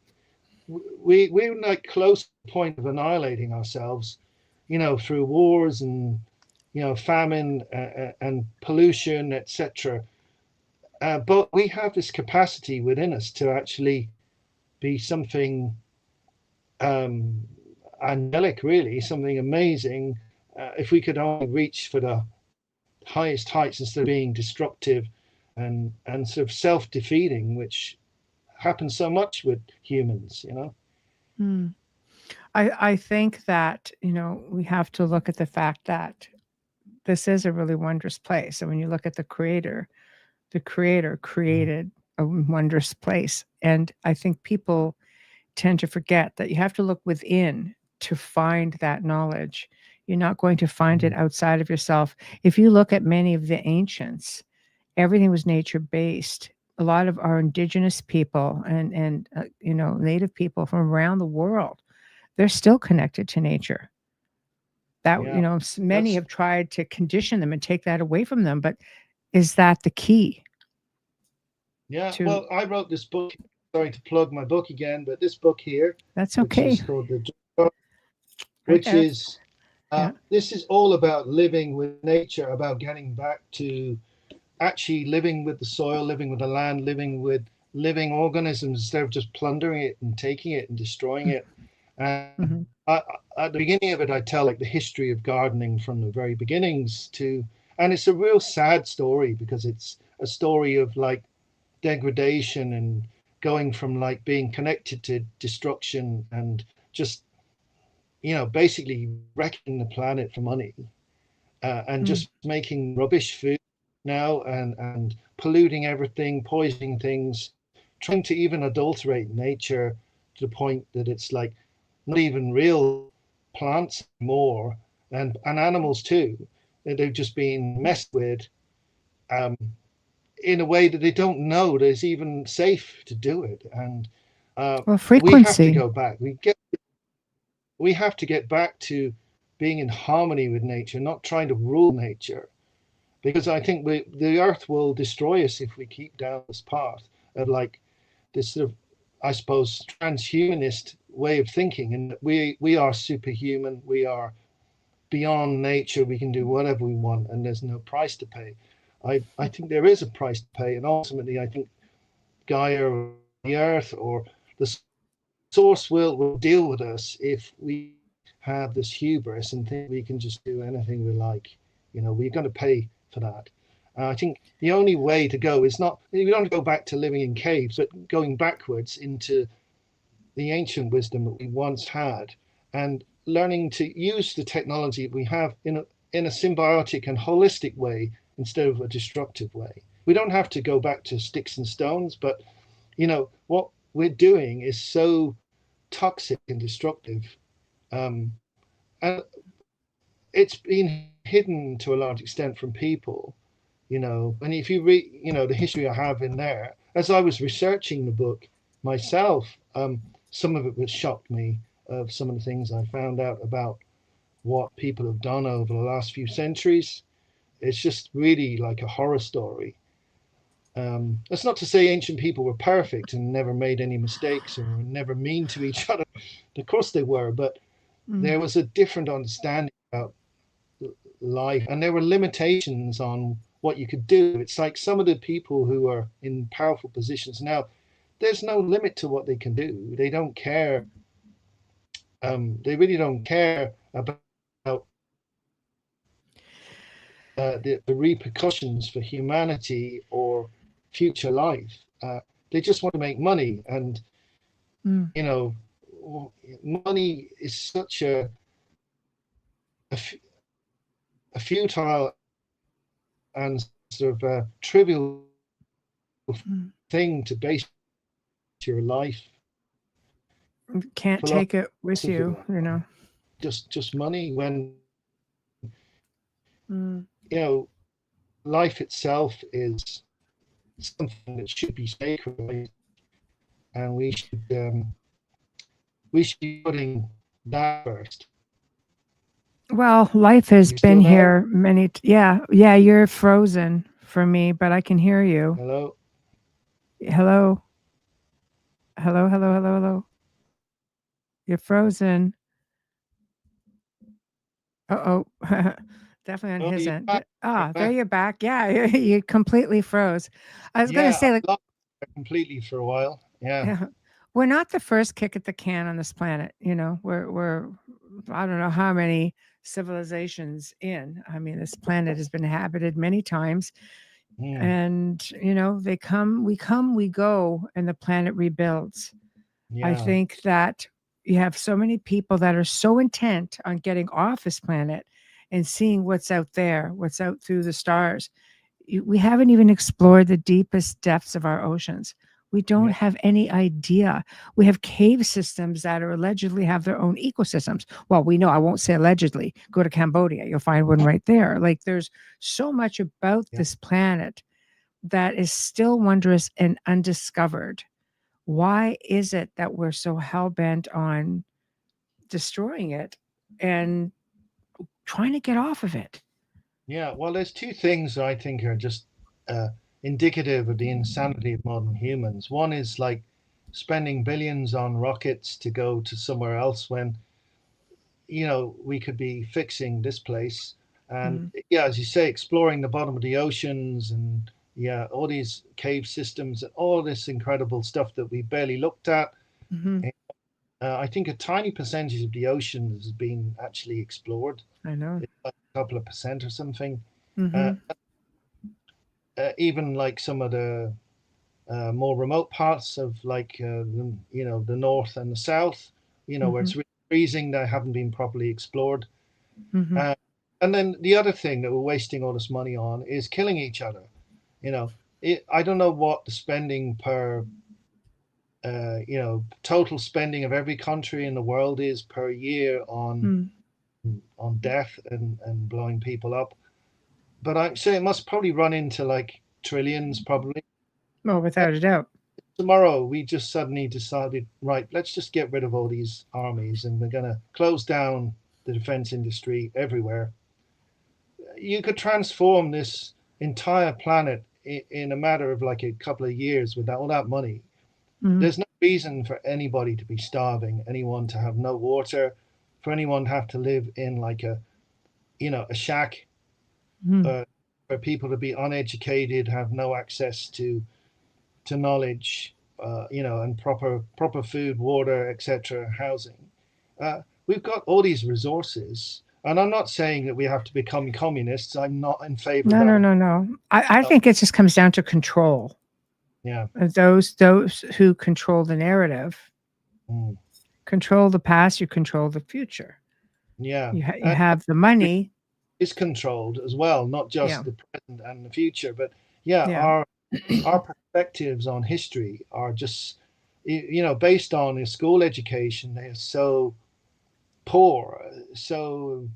we're like close to the point of annihilating ourselves, through wars and famine, and pollution, etc. But we have this capacity within us to actually be something um, angelic, really, something amazing. If we could only reach for the highest heights instead of being destructive and sort of self-defeating, which happens so much with humans. mm. I think that we have to look at the fact that this is a really wondrous place, and when you look at the creator created a wondrous place, and I think people tend to forget that you have to look within to find that knowledge. You're not going to find it Mm. outside of yourself. If you look at many of the ancients, everything was nature based. A lot of our indigenous people and native people from around the world, they're still connected to nature. That Yeah, many that's have tried to condition them and take that away from them, but is that the key yeah. to? Well, I wrote this book. Sorry to plug my book again, but this book here, That's which okay. is called Right which there. is Yeah. this is all about living with nature, about getting back to actually living with the soil, living with the land, living with living organisms instead of just plundering it and taking it and destroying it. And Mhm. I, at the beginning of it, I tell like the history of gardening from the very beginnings and it's a real sad story because it's a story of like degradation and going from like being connected to destruction and just basically wrecking the planet for money, and Mm, just making rubbish food now and polluting everything, poisoning things, trying to even adulterate nature to the point that it's like not even real plants anymore, and animals too. They've just been messed with. Um, in a way that they don't know that it's even safe to do it. And Well, we have to frequency. go back. We have to get back to being in harmony with nature, not trying to rule nature, because I think the earth will destroy us if we keep down this path of like this sort of, I suppose, transhumanist way of thinking. And we are superhuman. We are beyond nature. We can do whatever we want, and there's no price to pay. I think there is a price to pay, and ultimately, I think Gaia or the Earth or the source will deal with us if we have this hubris and think we can just do anything we like. You know, we're going to pay for that. I think the only way to go is not, we don't go back to living in caves, but going backwards into the ancient wisdom that we once had and learning to use the technology we have in a symbiotic and holistic way instead of a destructive way. We don't have to go back to sticks and stones, but you know what we're doing is so toxic and destructive, and it's been hidden to a large extent from people. You know, and if you read, you know, the history I have in there, as I was researching the book myself, some of it was shocked me of some of the things I found out about what people have done over the last few centuries. It's just really like a horror story. That's not to say ancient people were perfect and never made any mistakes or never mean to each other. Of course they were, but Mm. there was a different understanding about life, and there were limitations on what you could do. It's like some of the people who are in powerful positions now, there's no limit to what they can do. They don't care. They really don't care about the repercussions for humanity or future life. They just want to make money, and Mm. you know, money is such a, a futile and sort of trivial Mm. thing to base your life Can't take it with philosophy you, you know. just money when Mm. you know life itself is something that should be sacred, and we should be putting that first. Well, life has You still been there? here yeah, yeah, you're frozen for me, but I can hear you. Hello. Hello. Hello, hello, hello, hello. You're frozen. Uh-oh. Definitely on Oh, his you end. back? You're There back. you're back. Yeah, you completely froze. I was going to Yeah, say, like, I lost it completely for a while. Yeah. yeah, we're not the first kick at the can on this planet. You know, we're I don't know how many civilizations in. I mean, this planet has been inhabited many times, Mm, and you know, we come, we go, and the planet rebuilds. I yeah. think that you have so many people that are so intent on getting off this planet and seeing what's out there, what's out through the stars. We haven't even explored the deepest depths of our oceans. We don't Yeah. have any idea. We have cave systems that are allegedly have their own ecosystems. Well, we know, I won't say allegedly. Go to Cambodia, you'll find one right there. Like there's so much about Yeah. this planet that is still wondrous and undiscovered. Why is it that we're so hell bent on destroying it and trying to get off of it? Yeah. Well, there's two things I think are just uh, indicative of the insanity of modern humans. One is like spending billions on rockets to go to somewhere else when we could be fixing this place. And Mm. yeah, as you say, exploring the bottom of the oceans and yeah, all these cave systems and all this incredible stuff that we barely looked at. Hmm. I think a tiny percentage of the ocean has been actually explored. I know. It's like a couple of percent or something. Uh, Hmm. Even like some of the more remote parts of like the north and the south, where Hmm. it's really freezing, that haven't been properly explored. Hmm. Uh, and then the other thing that we're wasting all this money on is killing each other. You know, I don't know what the spending per, total spending of every country in the world is per year Mm. on death and blowing people up. But I'd say it must probably run into like trillions probably. Well, without a doubt. Tomorrow we just suddenly decided, right, let's just get rid of all these armies and we're going to close down the defense industry everywhere. You could transform this entire planet in a matter of like a couple of years with all that money. Mm. There's no reason for anybody to be starving, anyone to have no water, for anyone to have to live in like a, a shack, Mm. for people to be uneducated, have no access to knowledge, and proper food, water, etc., housing. We've got all these resources, and I'm not saying that we have to become communists. I'm not in favor of No, no, that. no, no. I think it just comes down to control. Yeah. Those who control the narrative Mm. control the past. You control the future. Yeah. You have the money. Is controlled as well, not Yeah. just the present and the future, but yeah, Yeah. our perspectives on history are just, based on a school education. They're so poor, so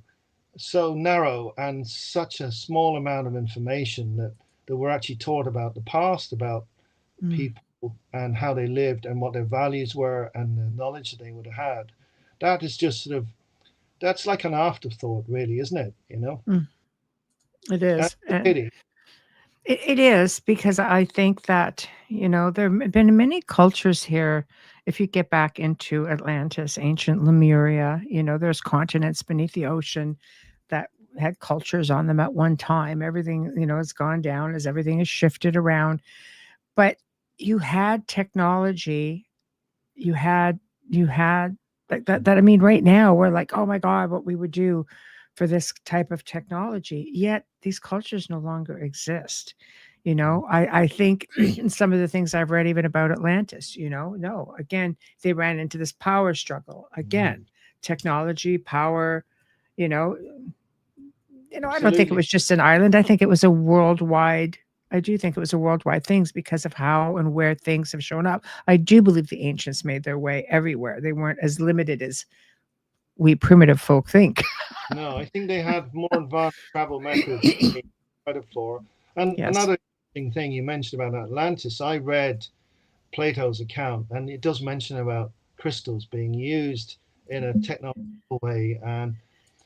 narrow, and such a small amount of information that we're actually taught about the past, about Mm. people and how they lived and what their values were and the knowledge that they would have had. That is just sort of, that's like an afterthought, really, isn't it? Mm. It That's is. a pity. It is because I think that, there have been many cultures here. If you get back into Atlantis, ancient Lemuria, there's continents beneath the ocean that had cultures on them at one time. Everything, has gone down as everything has shifted around. But you had technology, you had like that. I mean, right now we're like, oh my God, what we would do for this type of technology. Yet these cultures no longer exist. I think in some of the things I've read even about Atlantis, no, again, they ran into this power struggle again, technology, power, you know, I don't think it Absolutely. was just an island. I think it was a worldwide. I do think it was a worldwide things because of how and where things have shown up. I do believe the ancients made their way everywhere. They weren't as limited as we primitive folk think. No, I think they had more advanced travel methods than they credit for. And Yes. another interesting thing you mentioned about Atlantis, I read Plato's account, and it does mention about crystals being used in a technological way. And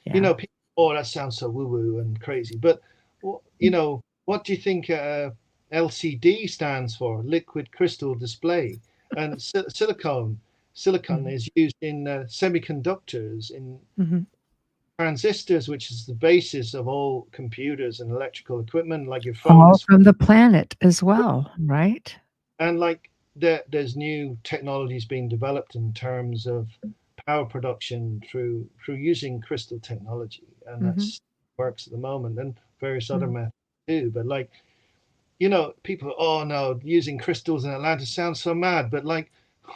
Yeah. people, oh, that sounds so woo-woo and crazy. But what do you think LCD stands for? Liquid crystal display. And silicon Mhm. is used in semiconductors, in Mhm. transistors, which is the basis of all computers and electrical equipment, like your phone All is. from the planet as well, right? And like there's new technologies being developed in terms of power production through using crystal technology, and Mhm. that's works at the moment, and various other Mhm. methods too. But like, people, oh no, using crystals in Atlanta sounds so mad, but like,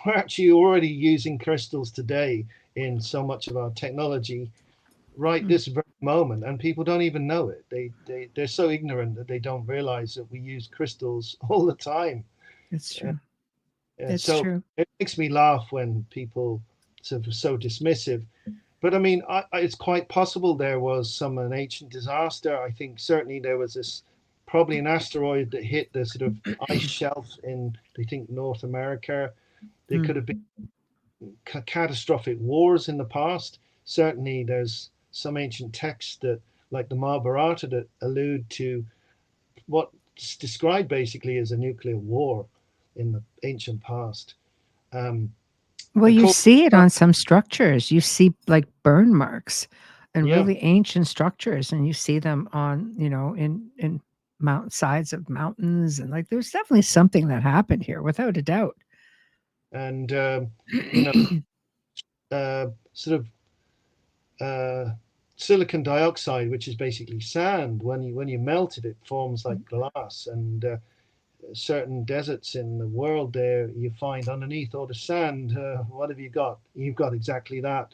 we're actually already using crystals today in so much of our technology right Mm. this very moment, and people don't even know it. They're so ignorant that they don't realize that we use crystals all the time. It's Uh, true. It's so true. it makes me laugh when people sort of so dismissive. But I mean, it's quite possible there was an ancient disaster. I think certainly there was this, probably an asteroid that hit the sort of ice shelf in, I think, North America. There Mm. could have been catastrophic wars in the past. Certainly, there's some ancient texts that, like the Mahabharata, that allude to what's described basically as a nuclear war in the ancient past. Um, Well, of you course, see it on some structures. You see like burn marks and yeah, really ancient structures, and you see them on, in mountain sides of mountains, and like there's definitely something that happened here, without a doubt. and you know, sort of silicon dioxide, which is basically sand. When you melt it, it forms like glass, and certain deserts in the world there you find underneath all the sand. What have you got? You've got exactly that,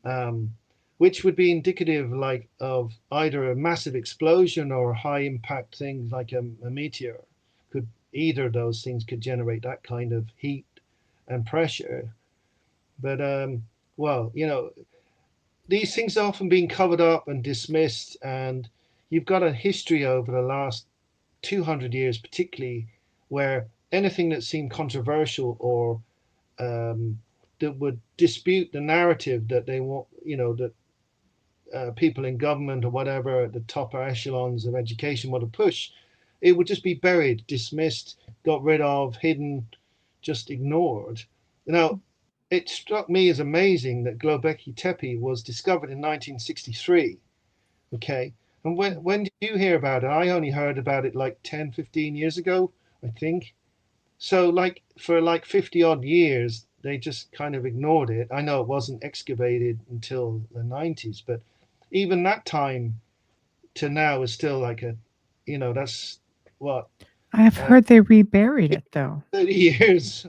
um, which would be indicative like of either a massive explosion or high impact things like a meteor. Could Either of those things could generate that kind of heat and pressure. But well, these things are often being covered up and dismissed, and you've got a history over the last 200 years, particularly, where anything that seemed controversial or that would dispute the narrative that they want, that people in government or whatever at the top echelons of education want to push, it would just be buried, dismissed, got rid of, hidden, just ignored. Now, it struck me as amazing that Globekli Tepe was discovered in 1963. Okay. And when did you hear about it? I only heard about it like 10, 15 years ago, I think. So, like, for like 50 odd years, they just kind of ignored it. I know it wasn't excavated until the 90s, but even that time to now is still like that's what, I've uh, heard they reburied it though. 30 years.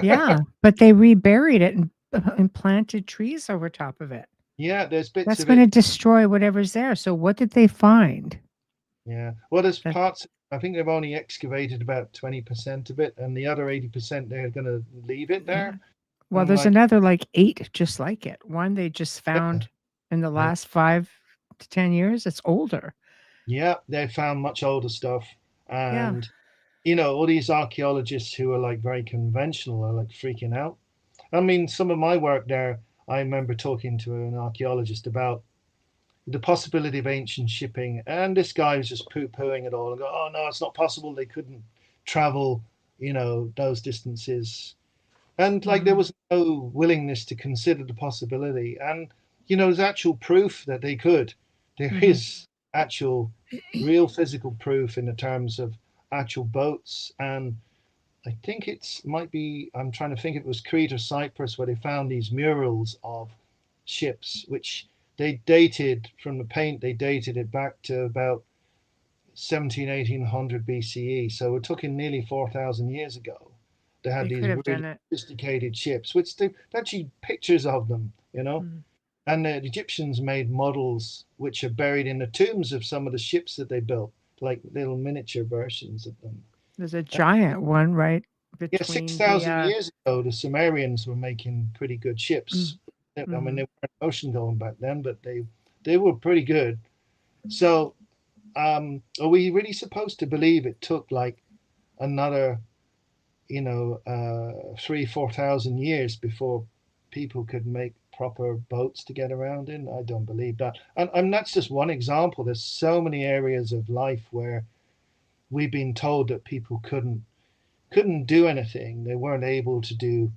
Yeah, but they reburied it and planted trees over top of it. Yeah, there's bits That's of going to it. destroy whatever's there. So what did they find? Yeah. Well, there's That parts, I think they've only excavated about 20% of it, and the other 80% they're going to leave it yeah. there. Well, And there's like, another like 8 just like it. One they just yeah, found in the yeah, last 5 to 10 years. It's older. yeah, they found much older stuff. Yeah. And, all these archaeologists who are like very conventional are like freaking out. I mean, some of my work there, I remember talking to an archaeologist about the possibility of ancient shipping, and this guy was just poo-pooing it all and go, "Oh no, it's not possible. They couldn't travel, those distances." And like there Mhm. was no willingness to consider the possibility. And there's actual proof that they could. There Mhm. is actual, real physical proof in the terms of actual boats. And I think it's might be. I'm trying to think if it was Crete or Cyprus where they found these murals of ships, which they dated from the paint. They dated it back to about 17, 1800 BCE. So we're talking nearly 4,000 years ago. They had They these could have really done it. sophisticated ships, which they actually pictures of them. Mhm. And the Egyptians made models which are buried in the tombs of some of the ships that they built, like little miniature versions of them. There's a giant one right Yeah, between the 6,000 years ago, the Sumerians were making pretty good mm, ships. I mean, mhm. they weren't ocean going back then, but they were pretty good. So, are we really supposed to believe it took like another, 3, 4,000 years before people could make proper boats to get around in? I don't believe that. And that's just one example. There's so many areas of life where we've been told that people couldn't do anything. They weren't able to do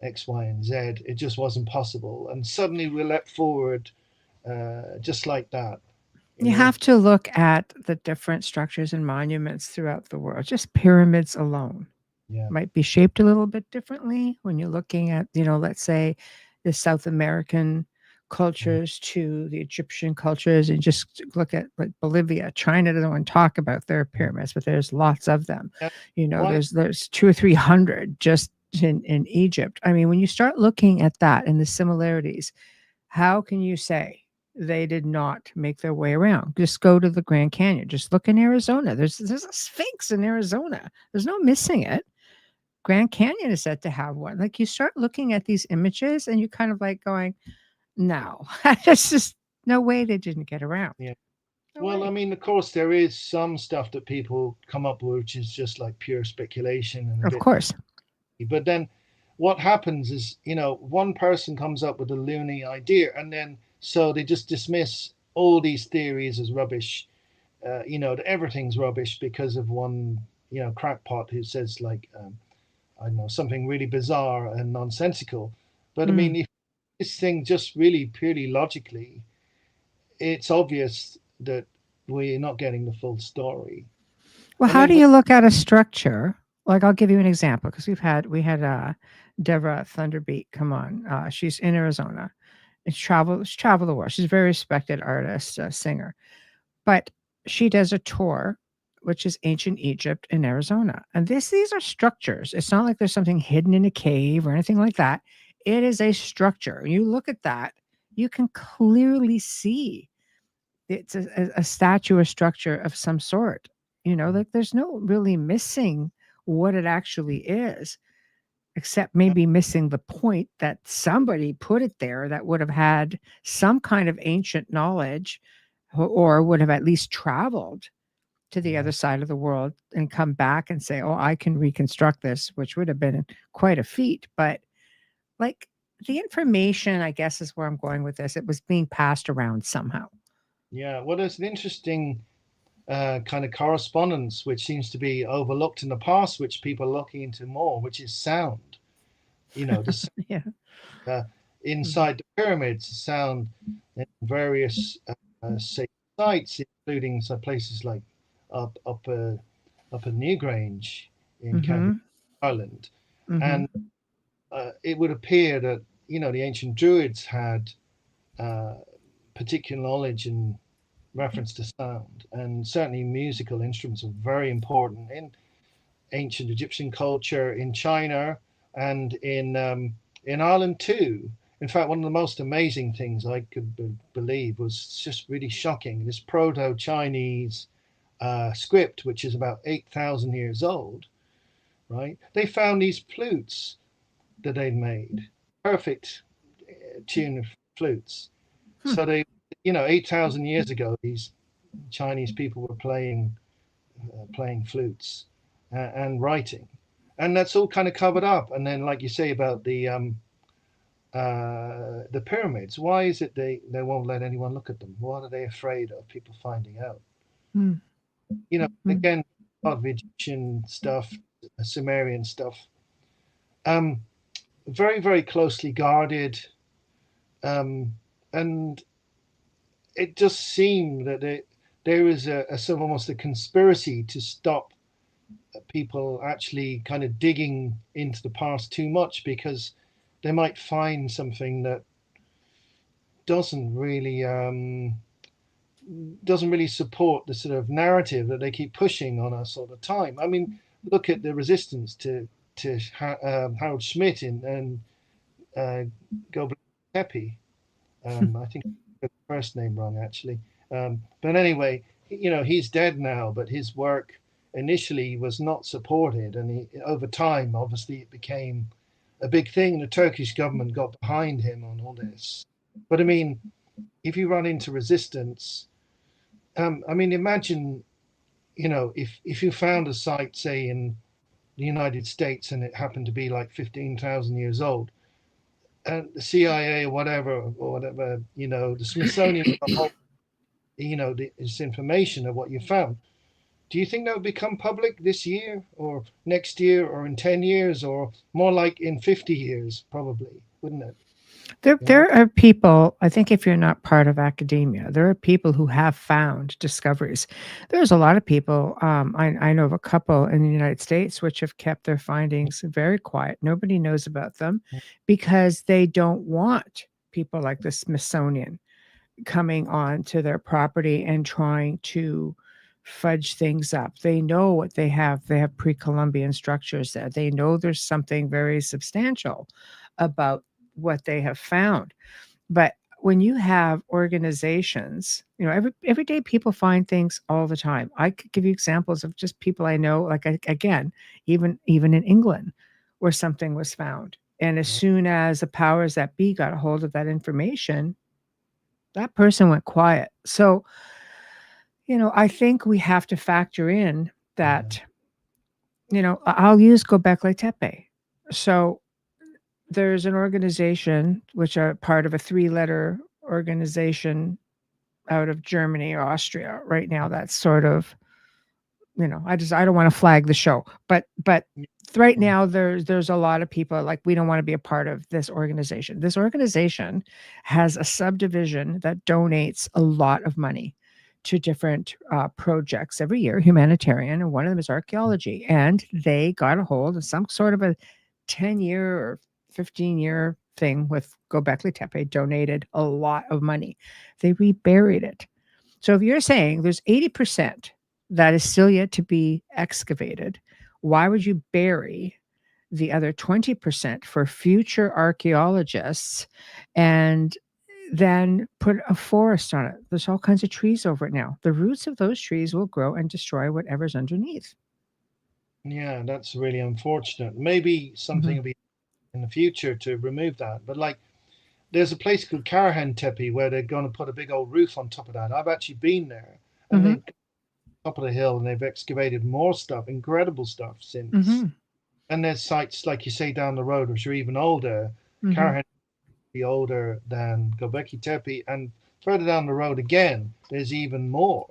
X, Y, and Z. It just wasn't possible. And suddenly we leapt forward just like that, you You know? have to look at the different structures and monuments throughout the world. Just pyramids alone Yeah. might be shaped a little bit differently when you're looking at, let's say the South American Mm. cultures to the Egyptian cultures, and just look at like Bolivia. China doesn't want to talk about their pyramids, but there's lots of them. Yeah. Why? There's 2 or 300 just in Egypt. I mean, when you start looking at that and the similarities, how can you say they did not make their way around? Just go to the Grand Canyon. Just look in Arizona. There's a Sphinx in Arizona. There's no missing it. Grand Canyon is said to have one. Like, you start looking at these images and you kind of like going, no, there's just no way they didn't get around. Yeah. No Well, I way. mean, of course, there is some stuff that people come up with which is just like pure speculation and a Of bit. course. But then what happens is, one person comes up with a loony idea, and then so they just dismiss all these theories as rubbish. That everything's rubbish because of one, crackpot who says like, I don't know, something really bizarre and nonsensical. But I Mm. mean, if this thing just really purely logically, it's obvious that we're not getting the full story. Well, And how then do when, you look at a structure? Like, I'll give you an example because we had Deborah Thunderbeat come on. She's in Arizona. She's traveled the world. She's a very respected artist, singer. But she does a tour, which is ancient Egypt in Arizona. And these are structures. It's not like there's something hidden in a cave or anything like that. It is a structure. You look at that, you can clearly see it's a statue or structure of some sort. Like, there's no really missing what it actually is, except maybe missing the point that somebody put it there that would have had some kind of ancient knowledge, or would have at least traveled to the Yeah. other side of the world and come back and say, "Oh, I can reconstruct this," which would have been quite a feat. But like the information, I guess, is where I'm going with this. It was being passed around somehow. Yeah. Well, there's an interesting kind of correspondence which seems to be overlooked in the past, which people are looking into more, which is sound. The Yeah. uh, Mhm. inside the pyramids, the sound in various safe sites, including some places like up up uh, up in Newgrange in County Mhm. Ireland, Mhm. and it would appear that the ancient Druids had uh, particular knowledge in reference to sound, and certainly musical instruments are very important in ancient Egyptian culture, in China, and in Ireland too. In fact, one of the most amazing things I could believe was just really shocking. This Proto-Chinese script, which is about 8,000 years old, right? They found these flutes that they'd made, perfect tune of flutes. Hmm. So 8,000 years ago, these Chinese people were playing flutes and writing, and that's all kind of covered up. And then, like you say about the pyramids, why is it they won't let anyone look at them? What are they afraid of people finding out? Mm. Mm. Again, a lot of Egyptian stuff, Sumerian stuff, um, very very closely guarded, um, and it just seemed that there is a sort of almost a conspiracy to stop people actually kind of digging into the past too much, because they might find something that doesn't really um, doesn't really support the sort of narrative that they keep pushing on us all the time. I mean, look at the resistance to Harold Schmidt and uh, Goblet Tepe. I think I got the first name wrong actually. But anyway, he's dead now, but his work initially was not supported, and over time, obviously, it became a big thing. The Turkish government got behind him on all this. But I mean, if you run into resistance, I mean, imagine, if you found a site, say in the United States, and it happened to be like 15,000 years old, and the CIA or whatever, the Smithsonian this information of what you found. Do you think that would become public this year or next year or in 10 years or more like in 50 years? Probably, wouldn't it? There You know? there are people, I think if you're not part of academia, there are people who have found discoveries. There's a lot of people, I know of a couple in the United States which have kept their findings very quiet. Nobody knows about them because they don't want people like the Smithsonian coming on to their property and trying to fudge things up. They know what they have. They have pre-Columbian structures there. They know there's something very substantial about what they have found. But when you have organizations, every day people find things all the time. I could give you examples of just people I know, like again, even in England, where something was found. And as soon as the powers that be got a hold of that information, that person went quiet. So, I think we have to factor in Yeah. that, I'll use Gobekli Tepe. So there's an organization which are part of a three-letter organization out of Germany or Austria right now that's sort of, I don't want to flag the show, but right Yeah. now there's a lot of people like we don't want to be a part of this organization. This organization has a subdivision that donates a lot of money to different projects every year, humanitarian, and one of them is archaeology. And they got a hold of some sort of a 10-year or 15-year thing with Gobekli Tepe, donated a lot of money. They reburied it. So if you're saying there's 80% that is still yet to be excavated, why would you bury the other 20% for future archaeologists and then put a forest on it? There's all kinds of trees over it now. The roots of those trees will grow and destroy whatever's underneath. Yeah, that's really unfortunate. Maybe something Mhm. will be in the future to remove that. But like, there's a place called Karahan Tepe where they're going to put a big old roof on top of that. I've actually been there, and Mhm. they've top of the hill, and they've excavated more stuff, incredible stuff since. Mm-hmm. And there's sites like you say down the road which are even older. Mm-hmm. Carhen be older than Göbekli Tepe, and further down the road again, there's even more.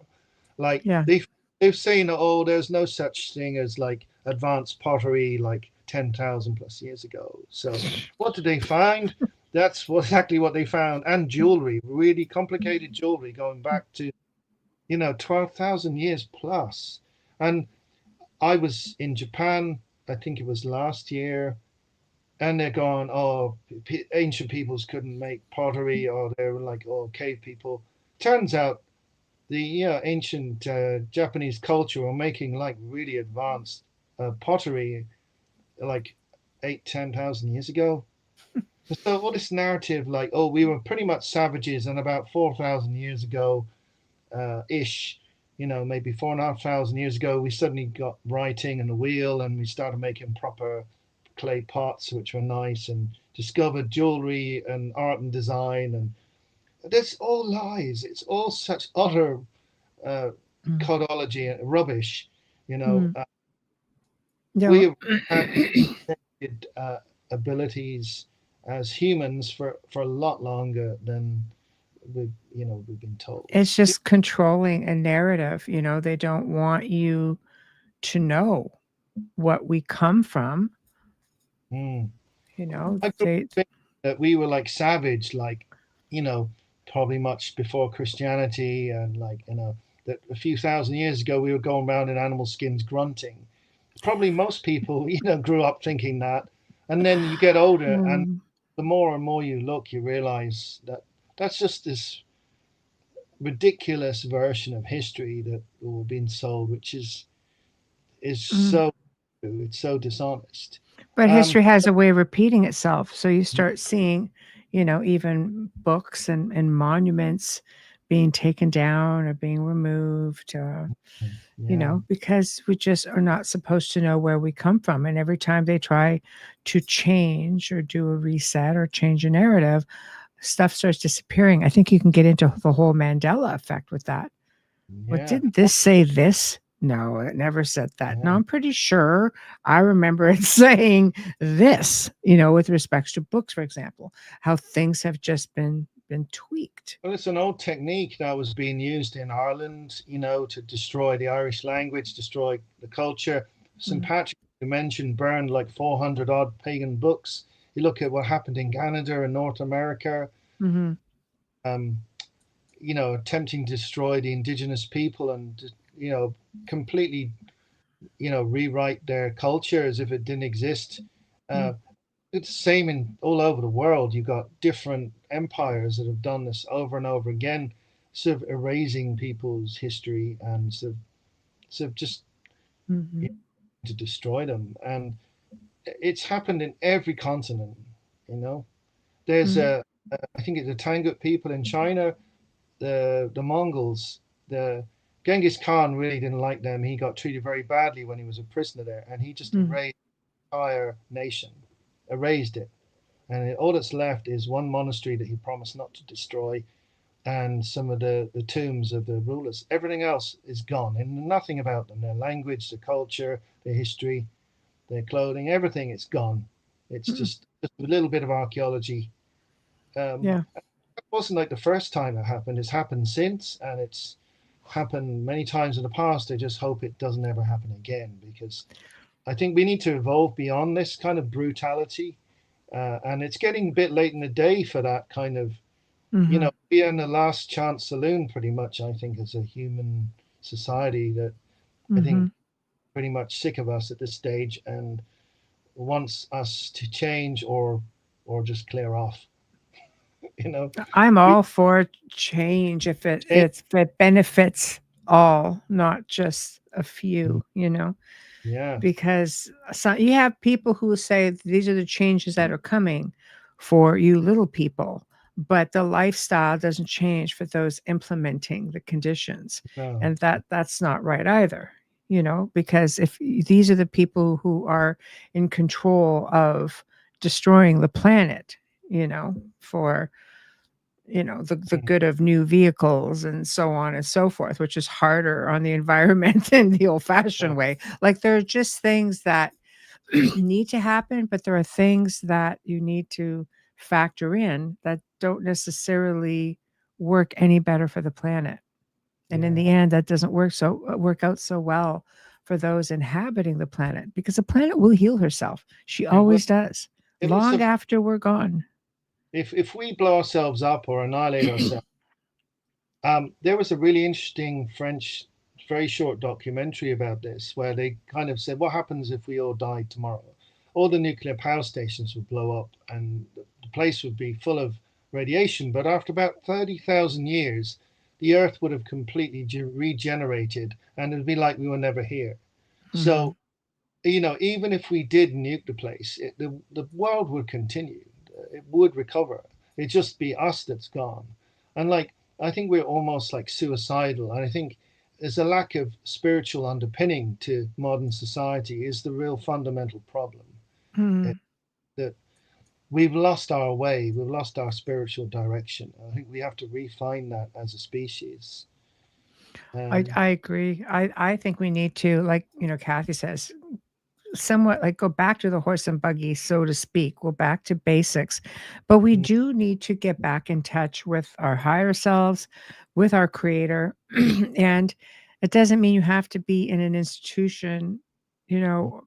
Like Yeah. they've saying, oh, there's no such thing as like advanced pottery like 10,000 plus years ago. So what did they find? That's exactly what they found, and jewelry, really complicated jewelry going back to 12,000 years plus. And I was in Japan, I think it was last year, and they're going, oh, ancient peoples couldn't make pottery, or they were like, oh, cave people. Turns out the ancient Japanese culture were making like really advanced pottery like 8, 10,000 years ago. So all this narrative, like, oh, we were pretty much savages, and about 4,000 years ago, ish, maybe 4,500 years ago, we suddenly got writing and the wheel, and we started making proper clay pots, which were nice, and discovered jewelry and art and design, and that's all lies. It's all such utter uh, Mm. codology and rubbish. You know, Mm. uh, Yeah. we have had abilities as humans for a lot longer than we've been told. It's just controlling a narrative. They don't want you to know what we come from. Mm. You know, I grew up they. thinking that we were like savage, like you know, probably much before Christianity, and like that a few thousand years ago we were going around in animal skins grunting. Probably most people, grew up thinking that, and then you get older, and Mm. the more and more you look, you realize that that's just this ridiculous version of history that we're being sold, which is Mm. so it's so dishonest. But Um, history has a way of repeating itself. So you start seeing, even books and monuments being taken down or being removed. yeah, Because we just are not supposed to know where we come from. And every time they try to change or do a reset or change a narrative, stuff starts disappearing. I think you can get into the whole Mandela effect with that. Well, yeah, didn't this say this? No, it never said that. No, yeah. I'm pretty sure I remember it saying this, with respects to books, for example, how things have just been tweaked. Well, it's an old technique that was being used in Ireland, to destroy the Irish language, destroy the culture. St. Mm. Patrick, you mentioned, burned like 400 odd pagan books. You look at what happened in Canada and North America, Mm-hmm. um, attempting to destroy the indigenous people and, completely, rewrite their culture as if it didn't exist. Mm. Uh, it's the same in all over the world. You've got different empires that have done this over and over again, sort of erasing people's history and sort of just Mm-hmm. to destroy them. And it's happened in every continent. You know, there's Mm. I think it's the Tangut people in China, the Mongols, the Genghis Khan really didn't like them. He got treated very badly when he was a prisoner there, and he just Mm. erased the entire nation, erased it. And all that's left is one monastery that he promised not to destroy, and some of the tombs of the rulers. Everything else is gone, and nothing about them. Their language, their culture, their history, their clothing, everything is gone. It's Mm. just a little bit of archaeology. Yeah. It wasn't like the first time it happened. It's happened since, and it's happened many times in the past. I just hope it doesn't ever happen again, because I think we need to evolve beyond this kind of brutality. And it's getting a bit late in the day for that kind of, Mm-hmm. we are in the last chance saloon pretty much, I think, as a human society that I Mm-hmm. think pretty much sick of us at this stage and wants us to change or just clear off. You know, I'm we all for change if it change. if it benefits all, not just a few. Yeah, Because you have people who say these are the changes that are coming for you little people, but the lifestyle doesn't change for those implementing the conditions, no, and that's not right either. Because if these are the people who are in control of destroying the planet, for the good of new vehicles and so on and so forth, which is harder on the environment than the Yeah, old-fashioned way. Like, there are just things that need to happen, but there are things that you need to factor in that don't necessarily work any better for the planet. And in yeah. the end, that doesn't work out so well for those inhabiting the planet, because the planet will heal herself. She It will. always does, It was long the after we're gone. if we blow ourselves up or annihilate ourselves. There was a really interesting French, very short documentary about this, where they kind of said, "What happens if we all died tomorrow? All the nuclear power stations would blow up, and the place would be full of radiation. But after about 30,000 years, the Earth would have completely regenerated, and it'd be like we were never here. Mhm. So, even if we did nuke the place, the world would continue. It would recover. It'd just be us that's gone. And like, I think we're almost like suicidal. And I think there's a lack of spiritual underpinning to modern society is the real fundamental problem. eh, Mhm. That we've lost our way. We've lost our spiritual direction. I think we have to refine that as a species. I Um, I agree. I think we need to, like, Kathy says, somewhat like go back to the horse and buggy, so to speak. Go back to basics. But we mm, do need to get back in touch with our higher selves, with our creator. And it doesn't mean you have to be in an institution, you know,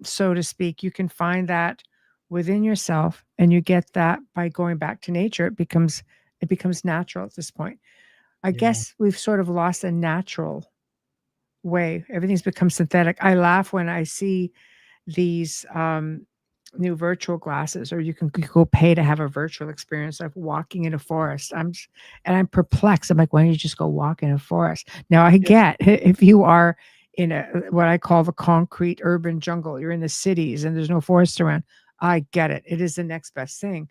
so to speak. You can find that within yourself, and you get that by going back to nature. It becomes natural at this point. I yeah, guess we've sort of lost a natural way. Everything's become synthetic. I laugh when I see these new virtual glasses, or you can go pay to have a virtual experience of walking in a forest. I'm perplexed. I'm like, why don't you just go walk in a forest? Now I yeah, get if you are in a what I call the concrete urban jungle, you're in the cities and there's no forest around. I get it. It is the next best thing.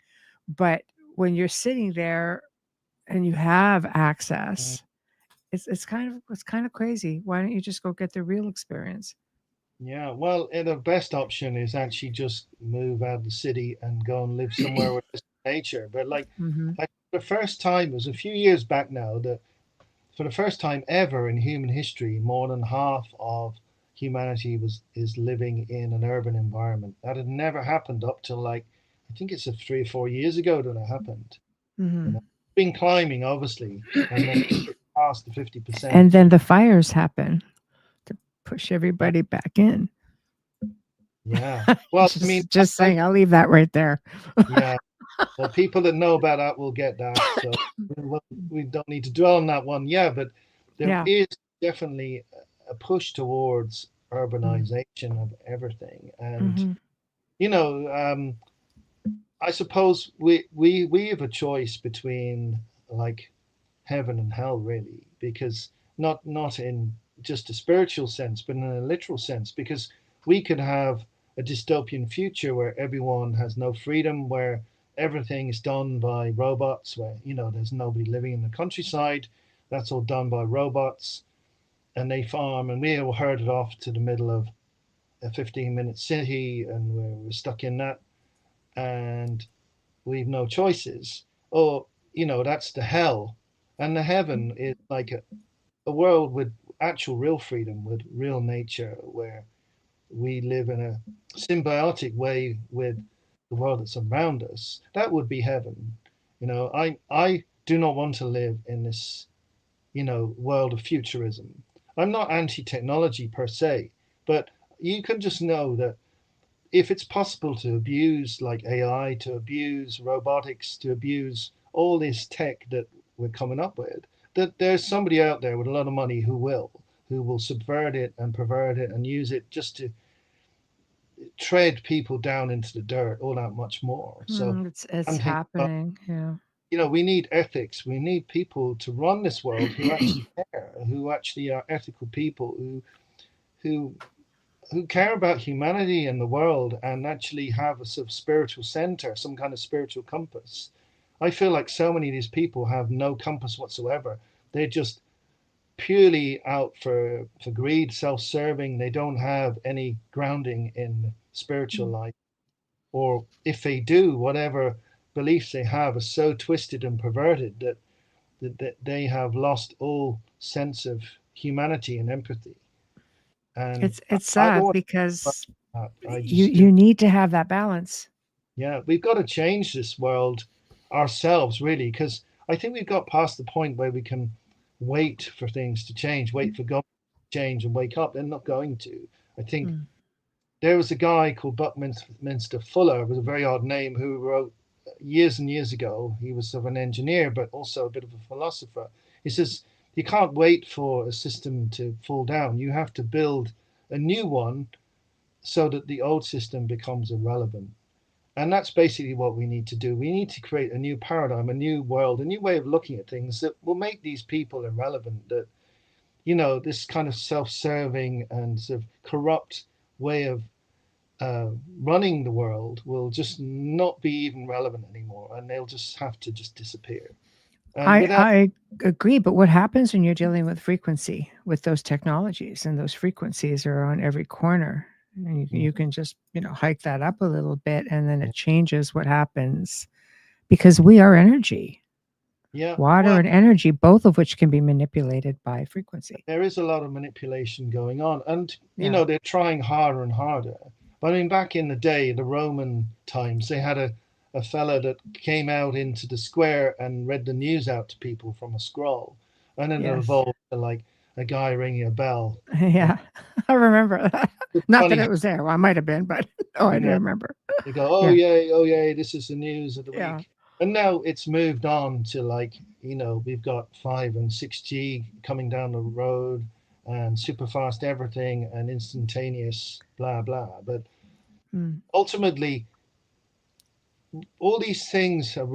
But when you're sitting there and you have mm, access, it's kind of crazy. Why don't you just go get the real experience? yeah. Well, the best option is actually just move out of the city and go and live somewhere where there's nature. But like, Hmm. the first time it was a few years back now that for the first time ever in human history, more than half of humanity was is living in an urban environment. That had never happened up till like I think it's a 3 or 4 years ago that it happened. You know, Hmm. it's been climbing obviously, and then it passed the 50%. And then the fires happen to push Yeah, everybody back in. yeah. Well, I mean, Just I saying, I'll leave that right there. yeah. Well, people that know about that will get that. So we don't need to dwell on that one. Yeah, but there Yeah. is definitely a push towards urbanization of everything. And, Mm-hmm. you know, I suppose we have a choice between like heaven and hell, really, because not in just a spiritual sense, but in a literal sense, because we could have a dystopian future where everyone has no freedom, where everything is done by robots, where there's nobody living in the countryside, that's all done by robots, and they farm, and we all herded off to the middle of a 15-minute city, and we're stuck in that, and we've no choices. Or, that's the hell. And the heaven is like a world with actual real freedom, with real nature, where we live in a symbiotic way with the world that's around us. That would be heaven. I do not want to live in this, world of futurism. I'm not anti technology per se, but you can just know that if it's possible to abuse like AI, to abuse robotics, to abuse all this tech that we're coming up with, that there's somebody out there with a lot of money who will subvert it and pervert it and use it just to tread people down into the dirt all that much more. So It's I'm thinking about, happening. Yeah. we need ethics. We need people to run this world who actually care, who actually are ethical people, who who care about humanity and the world and actually have a sort of spiritual center, some kind of spiritual compass. I feel like so many of these people have no compass whatsoever. They're just purely out for greed, self-serving. They don't have any grounding in spiritual life, or if they do, whatever beliefs they have are so twisted and perverted that they have lost all sense of humanity and empathy. And It's I don't sad want because that. I you just do. you need to have that balance. Yeah, we've got to change this world ourselves, really, because I think we've got past the point where we can wait for things to change, wait for God to change and wake up. They're not going to. I think Mm. there was a guy called Buckminster Fuller, with a very odd name, who wrote years and years ago. He was sort of an engineer, but also a bit of a philosopher. He says, you can't wait for a system to fall down. You have to build a new one so that the old system becomes irrelevant. And that's basically what we need to do. We need to create a new paradigm, a new world, a new way of looking at things that will make these people irrelevant. That, this kind of self serving and sort of corrupt way of uh, running the world will just not be even relevant anymore. And they'll just have to just disappear. And without, I agree, but what happens when you're dealing with frequency with those technologies, and those frequencies are on every corner, and you can just, hike that up a little bit, and then it changes what happens, because we are energy, yeah, water well, and energy, both of which can be manipulated by frequency. there is a lot of manipulation going on. And, Yeah. they're trying harder and harder. But I mean, back in the day, the Roman times, they had a fella that came out into the square and read the news out to people from a scroll. And then it Yes. evolved to like a guy ringing a bell. And Yeah. I remember that. it's Not that funny, it was there. Well, I might have been, but oh, I you do know, remember. they go, Yeah. oh yay, this is the news of the Yeah. week. And now it's moved on to like, we've got 5 and 6G coming down the road and super fast everything and instantaneous blah blah. But Mm. ultimately, all these things have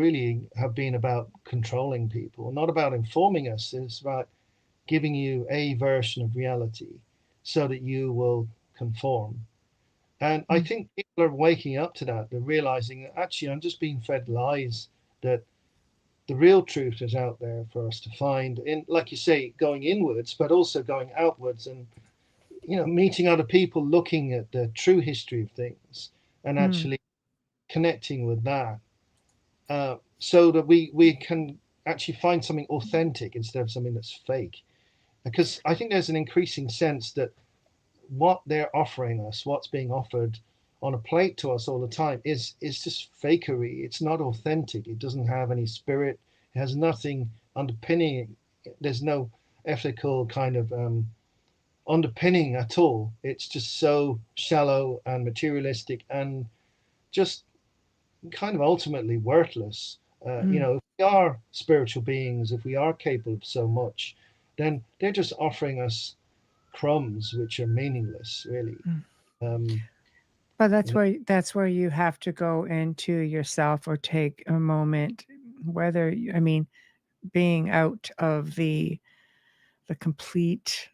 been about controlling people, not about informing us. It's about giving you a version of reality so that you will conform. And I Mm. think people are waking up to that. They're realizing that actually I'm just being fed lies, that the real truth is out there for us to find in, like you say, going inwards, but also going outwards and, meeting other people, looking at the true history of things and Mm. actually connecting with that, so that we can actually find something authentic instead of something that's fake. Because I think there's an increasing sense that what they're offering us, what's being offered on a plate to us all the time, is just fakery. It's not authentic. It doesn't have any spirit. It has nothing underpinning. There's no ethical kind of underpinning at all. It's just so shallow and materialistic and just kind of ultimately worthless. Mm. If we are spiritual beings, if we are capable of so much, then they're just offering us crumbs which are meaningless, really. Mm. Um, But you that's where you have to go into yourself, or take a moment, whether I mean, being out of the complete,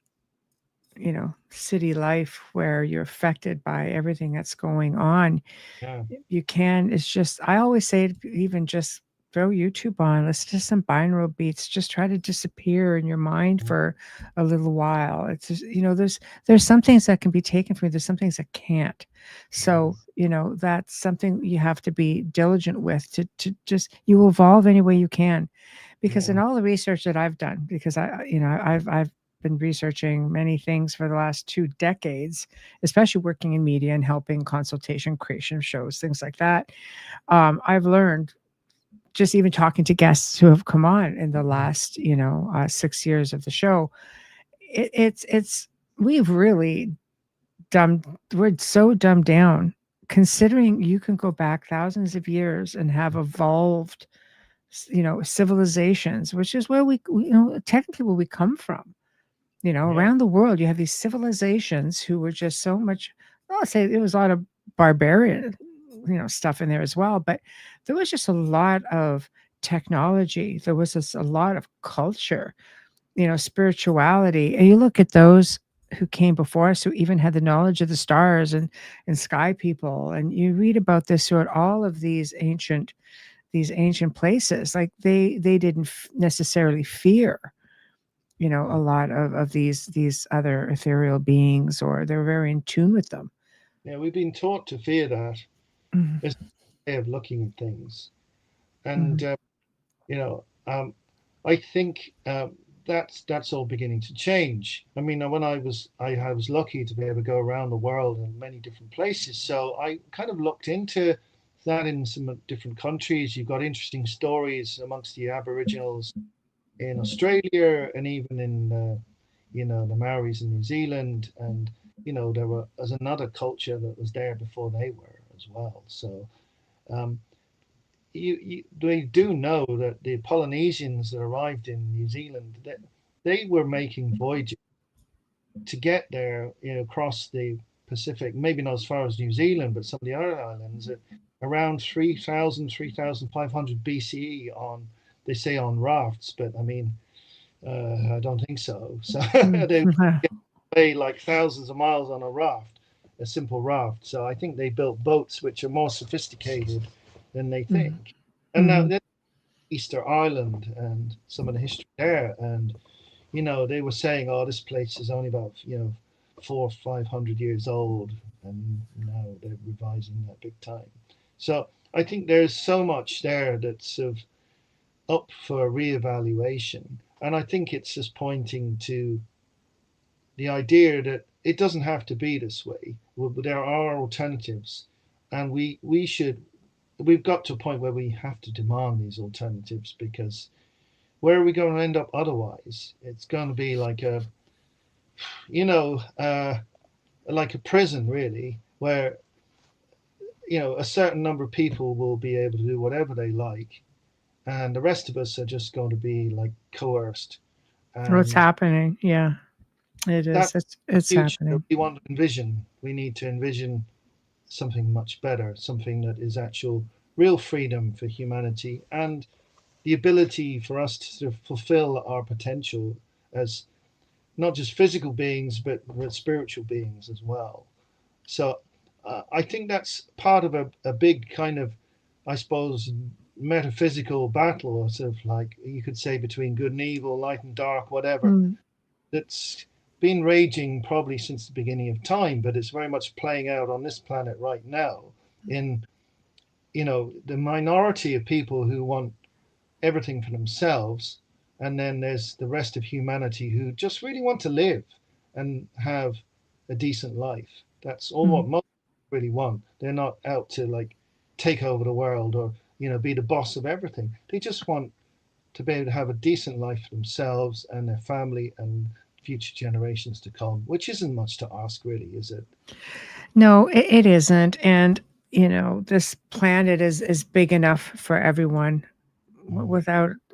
city life where you're affected by everything that's going on. yeah, You can, it's just, I always say, even just throw YouTube on, listen to some binaural beats, just try to disappear in your mind for a little while. It's just, there's some things that can be taken from you, there's some things that can't. So, that's something you have to be diligent with, to you evolve any way you can. Because in yeah, all the research that I've done, because I've been researching many things for the last 2 decades, especially working in media and helping consultation, creation of shows, things like that. I've learned, just even talking to guests who have come on in the last, 6 years of the show, it's we've really dumbed we're so dumbed down, considering you can go back thousands of years and have evolved, civilizations, which is where technically where we come from. yeah, Around the world, you have these civilizations who were just so much, I'll say it was a lot of barbarian, stuff in there as well, but there was just a lot of technology. There was just a lot of culture, spirituality. And you look at those who came before us, who even had the knowledge of the stars and sky people. And you read about this throughout all of these ancient places. Like they didn't necessarily fear, a lot of these other ethereal beings, or they're very in tune with them. yeah. We've been taught to fear that. Mhm. It's a way of looking at things. And you know, I think that's all beginning to change. I mean, when I was lucky to be able to go around the world in many different places, so I kind of looked into that in some different countries. You've got interesting stories amongst the Aboriginals in Australia and even in the Maoris in New Zealand, and there was another culture that was there before they were as well. So um, they do know that the Polynesians that arrived in New Zealand, that they were making voyages to get there, across the Pacific, maybe not as far as New Zealand, but some of the other islands at around 3,000, 3,500 BCE on, they say on rafts, but I mean, I don't think so. So they get away like thousands of miles on a raft, a simple raft. So I think they built boats which are more sophisticated than they think. And now Easter Island and some of the history there, and they were saying, "Oh, this place is only about 400 or 500 years old," and now they're revising that big time. So I think there's so much there that's sort of up for reevaluation, and I think it's just pointing to the idea that it doesn't have to be this way. There are alternatives, and we've got to a point where we have to demand these alternatives, because where are we going to end up otherwise? It's going to be like you know, uh, like a prison, really, where a certain number of people will be able to do whatever they like, and the rest of us are just going to be like coerced. What's And happening? Yeah, it that is. It's future happening. we want to envision. We need to envision something much better, something that is actual real freedom for humanity, and the ability for us to sort of fulfill our potential as not just physical beings, but spiritual beings as well. So I think that's part of a big kind of, I suppose, metaphysical battle, or sort of like you could say between good and evil, light and dark, whatever, Mm. that's been raging probably since the beginning of time, but it's very much playing out on this planet right now in, the minority of people who want everything for themselves, and then there's the rest of humanity who just really want to live and have a decent life. That's all what Mm. most really want. They're not out to like take over the world or be the boss of everything. They just want to be able to have a decent life for themselves and their family and future generations to come, which isn't much to ask, really, is it? No, it isn't. And this planet is big enough for everyone, Mm.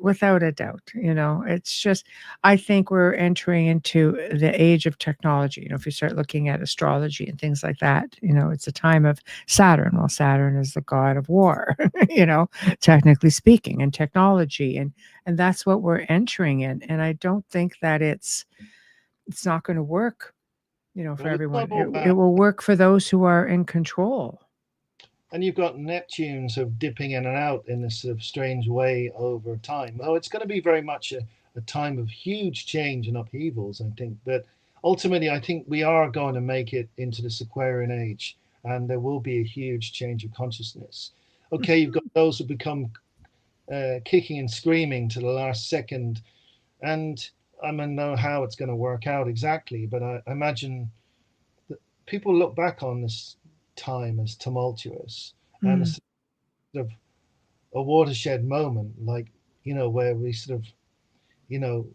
without a doubt. It's just, I think we're entering into the age of technology. If you start looking at astrology and things like that, it's a time of Saturn. Well, Saturn is the god of war, technically speaking, and technology, and that's what we're entering in. And I don't think that it's not going to work, for Well, it's not everyone. all It bad. will work for those who are in control. And you've got Neptune sort of dipping in and out in this sort of strange way over time. Oh, it's going to be very much a time of huge change and upheavals, I think. But ultimately, I think we are going to make it into this Aquarian age, and there will be a huge change of consciousness. Okay, you've got those who become kicking and screaming to the last second, and I don't know how it's going to work out exactly, but I imagine that people look back on this time as tumultuous and a Mm. sort of a watershed moment, like where we sort of you know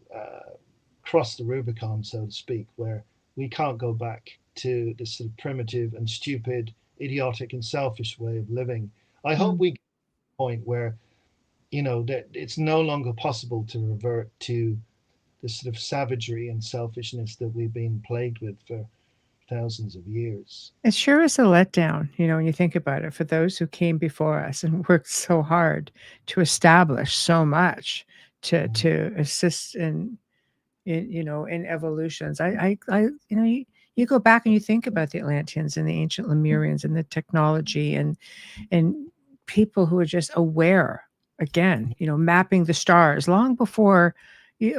cross the Rubicon, so to speak, where we can't go back to this sort of primitive and stupid, idiotic and selfish way of living. I hope Mm. we get to a point where that it's no longer possible to revert to the sort of savagery and selfishness that we've been plagued with for thousands of years. It sure is a letdown, when you think about it, for those who came before us and worked so hard to establish so much, Mm. to assist in evolutions. You go back and you think about the Atlanteans and the ancient Lemurians and the technology and people who are just aware, again, mapping the stars long before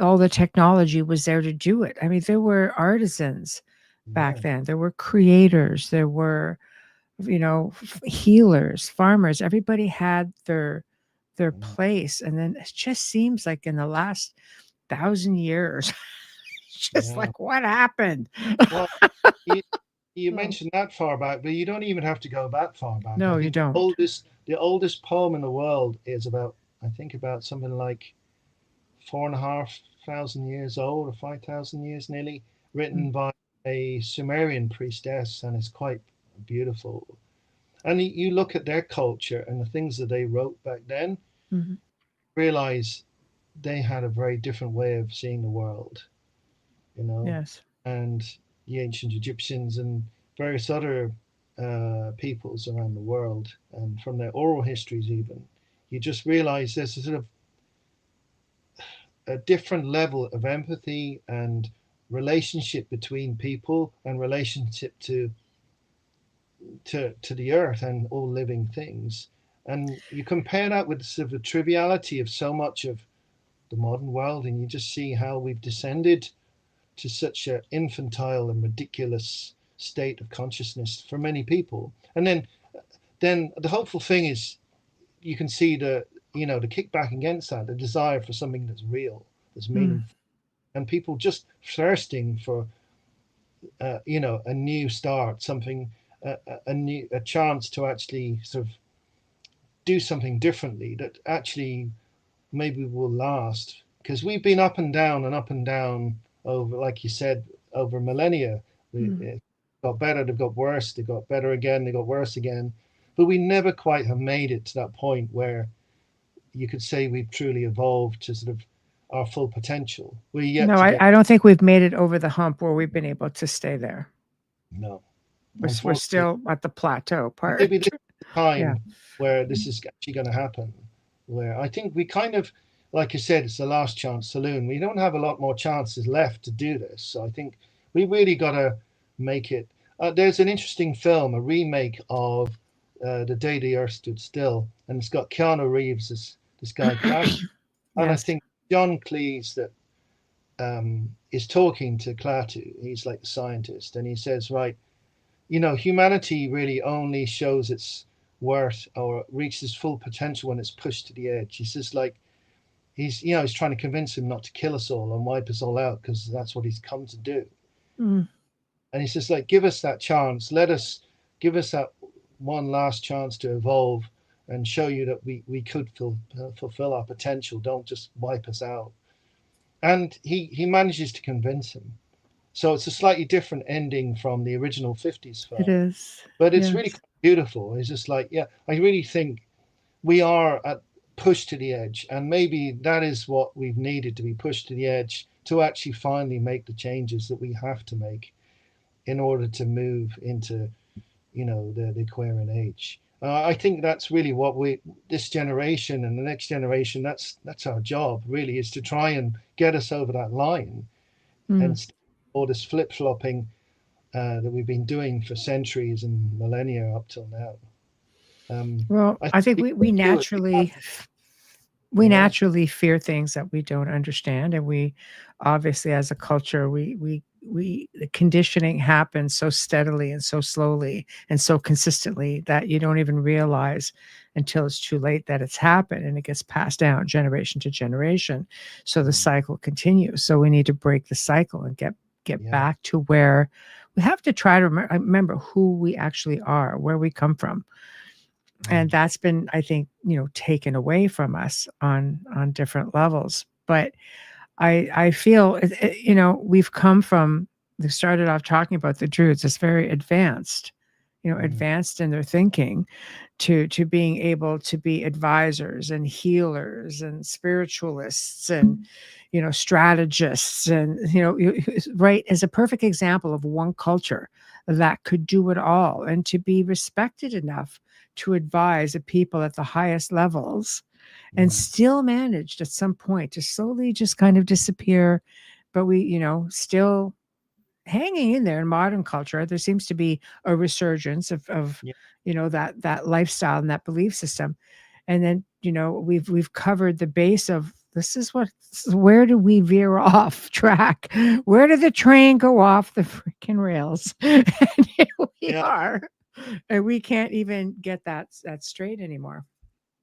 all the technology was there to do it. I mean, there were artisans back Yeah. then. There were creators. There were, healers, farmers. Everybody had their Mm. place. And then it just seems like in the last 1,000 years, it's just Yeah. like, what happened? Well, you, you Oh, mentioned that far back, but you don't even have to go that far back. I no, you think don't. the oldest poem in the world is about, I think about something like 4,500 years old, or 5,000 years nearly, Mm, written by a Sumerian priestess, and it's quite beautiful. And you look at their culture and the things that they wrote back then, mhm. realize they had a very different way of seeing the world, you know, Yes. and the ancient Egyptians and various other peoples around the world, and from their oral histories, even, you just realize there's a sort of a different level of empathy and relationship between people and relationship to the earth and all living things. And you compare that with sort of the triviality of so much of the modern world, and you just see how we've descended to such an infantile and ridiculous state of consciousness for many people. And then the hopeful thing is you can see the kickback against that, the desire for something that's real, that's Mm. meaningful, and people just thirsting for a new start, something, a chance to actually sort of do something differently that actually maybe will last. Because we've been up and down over, like you said, over millennia. Mm. It got better, they've got worse, they got better again, they got worse again. But we never quite have made it to that point where you could say we've truly evolved to sort of our full potential. We're yet No, to I, get. I don't think we've made it over the hump where we've been able to stay there. No, We're unfortunately. still at the plateau part. Maybe this is the Yeah. time where this is actually going to happen. Where I think we kind of, like you said, it's the last chance saloon. We don't have a lot more chances left to do this. So I think we really got to make it. There's an interesting film, a remake of The Day the Earth Stood Still, and it's got Keanu Reeves, this guy, Clout. And I Yes. think John Cleese that is talking to Klaatu. He's like the scientist, and he says, right, humanity really only shows its worth or reaches full potential when it's pushed to the edge. He says, like, he's trying to convince him not to kill us all and wipe us all out because that's what he's come to do. Mm. And he says, like, give us that chance. Give us that one last chance to evolve and show you that we could fulfill our potential. Don't just wipe us out. And he manages to convince him. So it's a slightly different ending from the original 50s It film. is. But it's really Yes. quite beautiful. It's just like, yeah, I really think we are at pushed to the edge, and maybe that is what we've needed, to be pushed to the edge to actually finally make the changes that we have to make in order to move into the Aquarian age. I think that's really what this generation and the next generation, that's our job really, is to try and get us over that line Mm. and all this flip flopping that we've been doing for centuries and millennia up till now. Well, I think I think we we could do it. we Yeah, naturally fear things that we don't understand, and we obviously, as a culture, we the conditioning happens so steadily and so slowly and so consistently that you don't even realize until it's too late that it's happened, and it gets passed down generation to generation. So the mm, cycle continues. So we need to break the cycle and get yeah, back to where we have to try to remember who we actually are, where we come from. And mm, that's been, I think, taken away from us on different levels. But I feel we've come from, they started off talking about the Druids as very advanced, mm, advanced in their thinking, to being able to be advisors and healers and spiritualists and strategists, and right, as a perfect example of one culture that could do it all and to be respected enough to advise the people at the highest levels, and mm, still managed at some point to slowly just kind of disappear. But we, still hanging in there in modern culture. There seems to be a resurgence of yeah, that lifestyle and that belief system. And then we've covered the base of, this is where do we veer off track? Where did the train go off the freaking rails? And here we yeah. are, and we can't even get that straight anymore.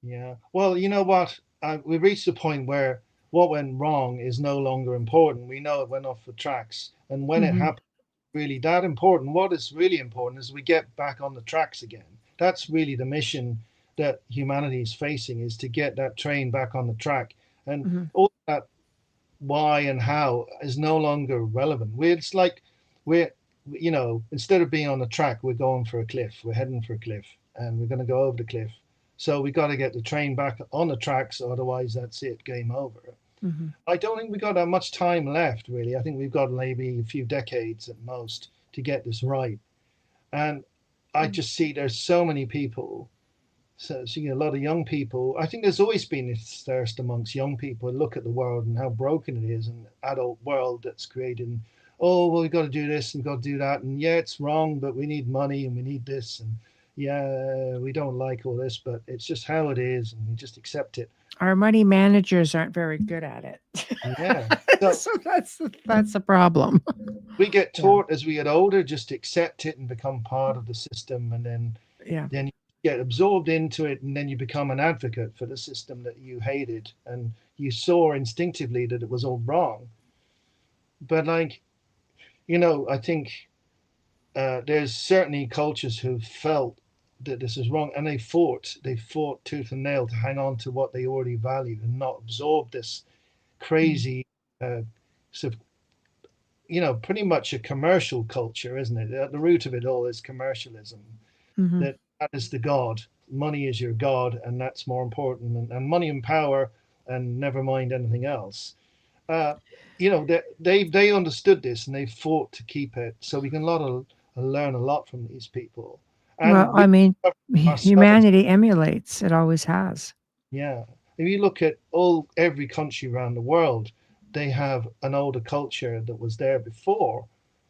Yeah. Well, you know what? We reached a point where what went wrong is no longer important. We know it went off the tracks. And when it Hmm. happened, really that important. What is really important is we get back on the tracks again. That's really the mission that humanity is facing, is to get that train back on the track. And Hmm. all that why and how is no longer relevant. It's like we're, instead of being on the track, we're going for a cliff. We're heading for a cliff, and we're going to go over the cliff. So we got to get the train back on the tracks, otherwise that's it, game over. Hmm. I don't think we got that much time left, really. I think we've got maybe a few decades at most to get this right. And I just see there's so many people, so seeing a lot of young people. I think there's always been this thirst amongst young people. Look at the world and how broken it is, and the adult world that's created. Oh well, we got to do this and got to do that, and yeah, it's wrong, but we need money and we need this, and yeah, we don't like all this, but it's just how it is, and we just accept it. Our money managers aren't very good at Yeah. it. So So that's a problem. we get Yeah. taught as we get older just to accept it and become part of the system, and Yeah. then you get absorbed into it, and then you become an advocate for the system that you hated, and you saw instinctively that it was all wrong. But like, I think there's certainly cultures who felt that this is wrong, and they fought tooth and nail to hang on to what they already valued and not absorb this Mm. crazy uh, sort of, pretty much a commercial culture, isn't it? At the root of it all is commercialism. Mhm. That is the god. Money is your god, and that's more important. And money and power, and never mind anything else. Uh, they understood this, and they fought to keep it. So we can learn a lot from these people, Well, and we I mean, ourselves. humanity emulates. It always has. Yeah, if you look at every country around the world, they have an older culture that was there before.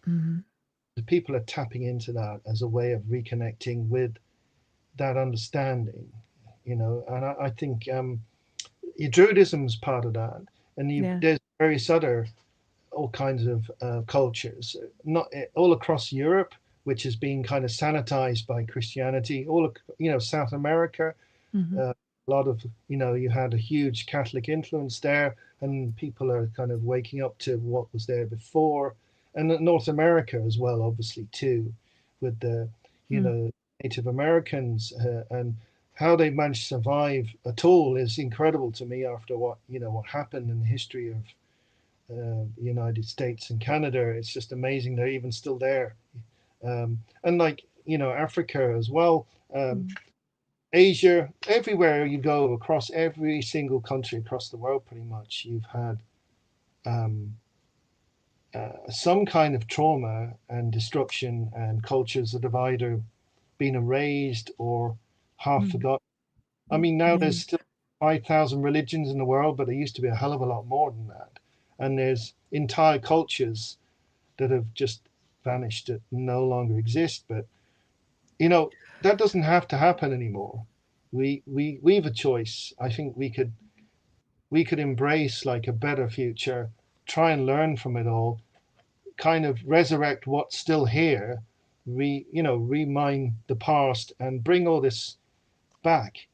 Mhm. The people are tapping into that as a way of reconnecting with that understanding, and I think Druidism is part of that, and Yeah. there's various other all kinds of cultures, not all across Europe, which is being kind of sanitized by Christianity. South America, Mhm. a lot of you had a huge Catholic influence there, and people are kind of waking up to what was there before, and North America as well, obviously too, with the Mm. Native Americans and how they managed to survive at all is incredible to me after what happened in the history of the United States and Canada. It's just amazing they're even still there, and like Africa as well. Mm. Asia, everywhere you go, across every single country across the world, pretty much, you've had um, some kind of trauma and destruction, and cultures that have either been erased or half Mm. forgotten. I mean, now Yeah. there's still 5,000 religions in the world, but there used to be a hell of a lot more than that. And there's entire cultures that have just vanished, that no longer exist. But you know that doesn't have to happen anymore. We have a choice. I think we could embrace like a better future, try and learn from it all, kind of resurrect what's still here, remind the past and bring all this back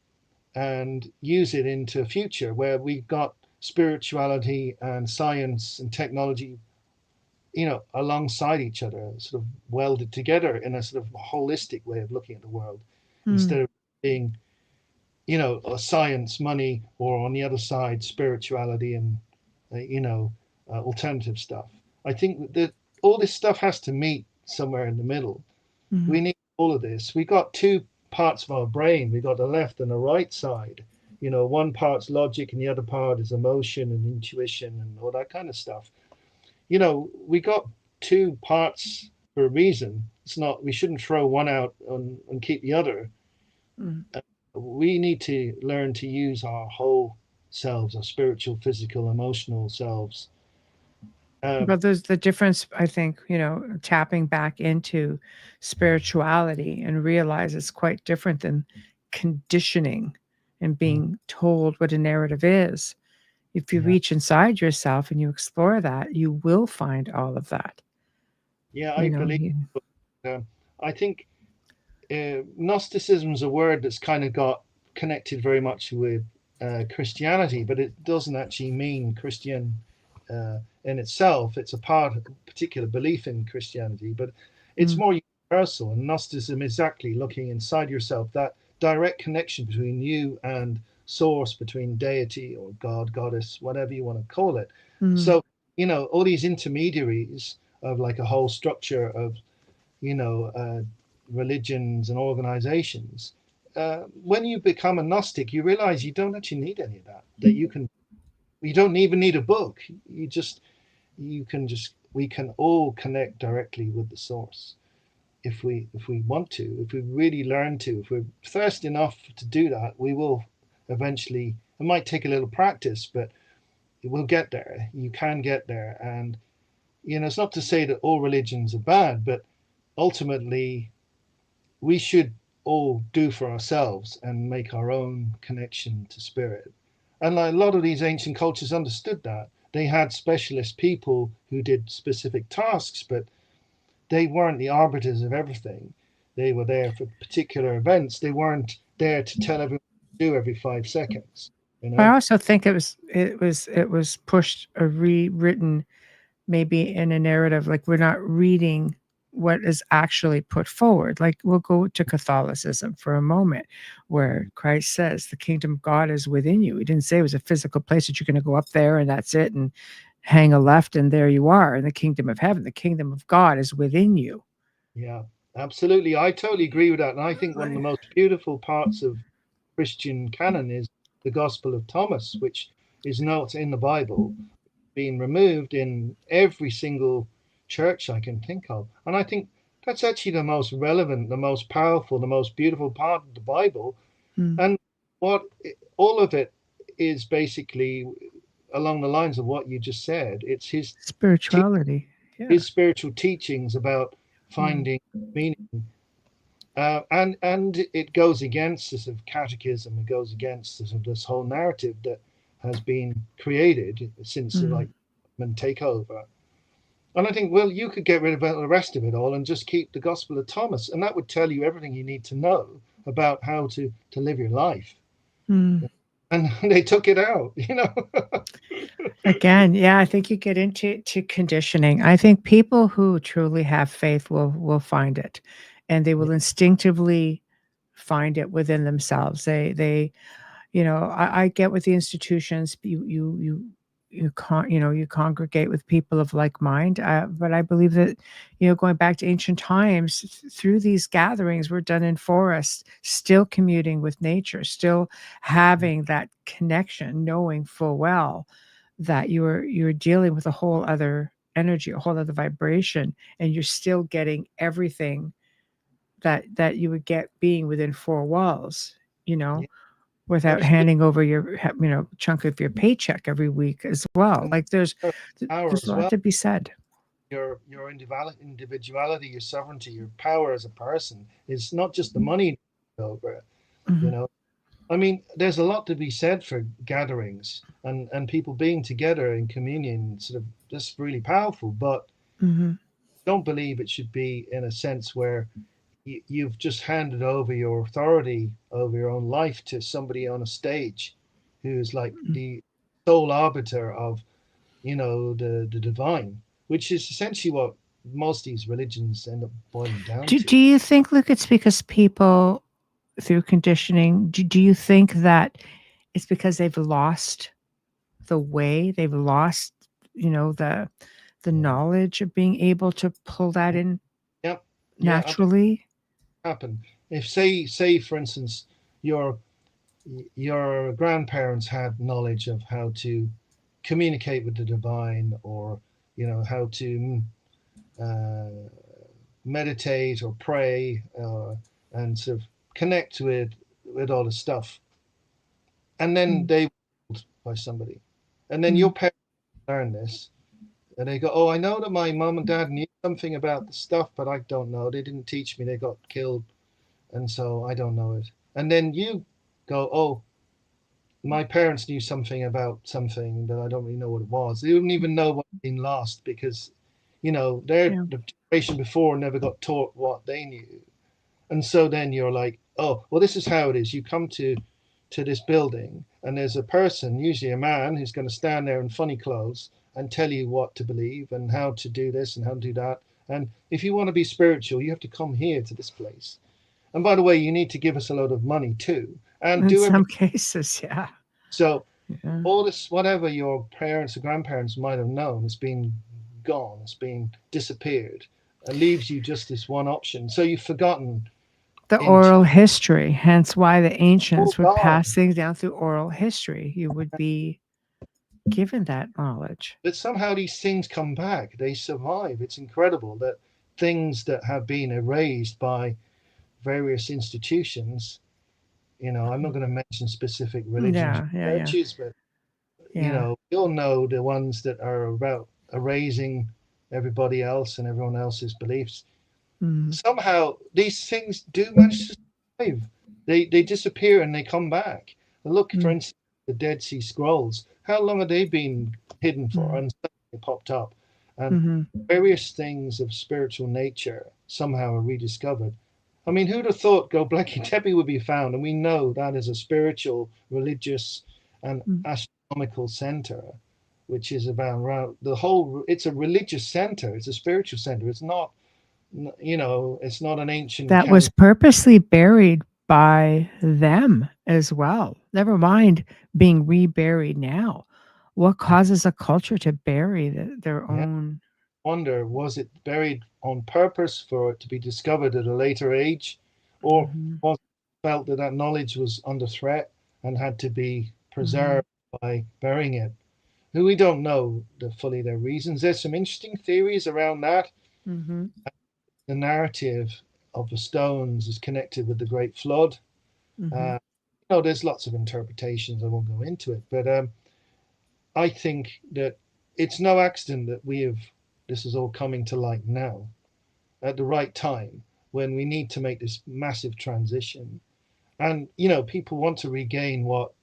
and use it into a future where we've got spirituality and science and technology, alongside each other, sort of welded together in a sort of holistic way of looking at the world, Mm. instead of being, a science, money, or on the other side, spirituality and, alternative stuff. I think that all this stuff has to meet somewhere in the middle. Mhm. We need all of this. We got two parts of our brain. We got the left and the right side. One part's logic and the other part is emotion and intuition and all that kind of stuff. We got two parts for a reason. It's not, we shouldn't throw one out and keep the other. Mm. We need to learn to use our whole selves, our spiritual, physical, emotional selves. Um, But there's the difference, I think, tapping back into spirituality and realize it's quite different than conditioning and being told what a narrative is. If you yeah, reach inside yourself and you explore that, you will find all of that. yeah, You I know, believe. you, I think Gnosticism is a word that's kind of got connected very much with Christianity, but it doesn't actually mean Christian in itself. It's a part of a particular belief in Christianity, but it's more universal. And Gnosticism is exactly looking inside yourself, that direct connection between you and source, between deity or God, goddess, whatever you want to call it. So, all these intermediaries of like a whole structure of, religions and organizations, when you become a Gnostic, you realize you don't actually need any of that, that you don't even need a book. We can all connect directly with the source if we want to, if we really learn to, if we're thirsty enough to do that, we will eventually. It might take a little practice, but we'll get there. You can get there. And it's not to say that all religions are bad, but ultimately we should all do for ourselves and make our own connection to spirit. And like a lot of these ancient cultures understood that. They had specialist people who did specific tasks, but they weren't the arbiters of everything. They were there for particular events. They weren't there to tell everyone what to do every 5 seconds. I also think it was pushed or rewritten, maybe in a narrative, like we're not reading what is actually put forward. Like we'll go to Catholicism for a moment, where Christ says the kingdom of God is within you. He didn't say it was a physical place that you're going to go up there and that's it and hang a left and there you are in the kingdom of heaven. The kingdom of God is within you. Yeah, absolutely. I totally agree with that. And I think one of the most beautiful parts of Christian canon is the Gospel of Thomas, which is not in the Bible, being removed in every single church I can think of. And I think that's actually the most relevant, the most powerful, the most beautiful part of the Bible. And all of it is basically along the lines of what you just said. It's his spirituality, his spiritual teachings about finding meaning. And it goes against this sort of catechism. It goes against this whole narrative that has been created since the Roman takeover. And I think, well, you could get rid of the rest of it all and just keep the Gospel of Thomas, and that would tell you everything you need to know about how to live your life. And they took it out, Again, yeah, I think you get into conditioning. I think people who truly have faith will find it, and they will instinctively find it within themselves. They I get with the institutions. You congregate with people of like mind. But I believe that going back to ancient times, through these gatherings were done in forests, still commuting with nature, still having that connection, knowing full well that you're dealing with a whole other energy, a whole other vibration, and you're still getting everything that you would get being within four walls, without handing over your chunk of your paycheck every week as well. Like there's power a as lot well. to be said. Your individuality, your sovereignty, your power as a person is not just the money over. I mean, there's a lot to be said for gatherings and people being together in communion. Sort of, that's really powerful. But don't believe it should be in a sense where you've just handed over your authority over your own life to somebody on a stage who's like the sole arbiter of the divine, which is essentially what most of these religions end up boiling down Do to. you think, Luke, it's because people through conditioning, do you think that it's because they've lost the way, they've lost, the knowledge of being able to pull that in Yep. naturally? Happen if say for instance your grandparents had knowledge of how to communicate with the divine, or how to meditate or pray, and sort of connect with all the stuff, and then they were told by somebody, and then your parents learn this, and they go, oh, I know that my mom and dad knew something about the stuff, but I don't know, they didn't teach me, they got killed, and so I don't know it. And then you go, oh, my parents knew something about something, but I don't really know what it was. They didn't even know what had been lost because, the generation before never got taught what they knew. And so then you're like, oh, well, this is how it is. You come to to this building, and there's a person, usually a man, who's going to stand there in funny clothes and tell you what to believe and how to do this and how to do that. And if you want to be spiritual, you have to come here to this place. And by the way, you need to give us a lot of money too, and In do some everything. cases, yeah. So Yeah. all this, whatever your parents or grandparents might have known, has been gone. It's been disappeared. It leaves you just this one option. So you've forgotten The into oral history, hence why the all ancients would gone. pass things down through oral history. You would be given that knowledge. But somehow these things come back. They survive. It's incredible that things that have been erased by various institutions, I'm not going to mention specific religions Yeah, yeah, or yeah, churches, but yeah. we all know the ones that are about erasing everybody else and everyone else's beliefs. Mm, Somehow these things do manage to survive. They disappear and they come back. Look, for mm, instance, the Dead Sea Scrolls. How long have they been hidden for? mm, And suddenly they popped up. And mhm. various things of spiritual nature somehow are rediscovered. I mean, who'd have thought Göbekli Tepe would be found? And we know that is a spiritual, religious, and Mm. astronomical center, which is about the whole. It's a religious center. It's a spiritual center. It's not, it's not an ancient That was camp. purposely buried by them as well. Never mind being reburied now. What causes a culture to bury their Yeah, own? wonder, was it buried on purpose for it to be discovered at a later age, or Mhm, was it felt that that knowledge was under threat and had to be mhm, preserved by burying it? Who We don't know fully their reasons. There's some interesting theories around that. mhm, The narrative of the stones is connected with the Great Flood. mhm. Uh, there's lots of interpretations. I won't go into it, but I think that it's no accident that this is all coming to light now at the right time when we need to make this massive transition. And people want to regain what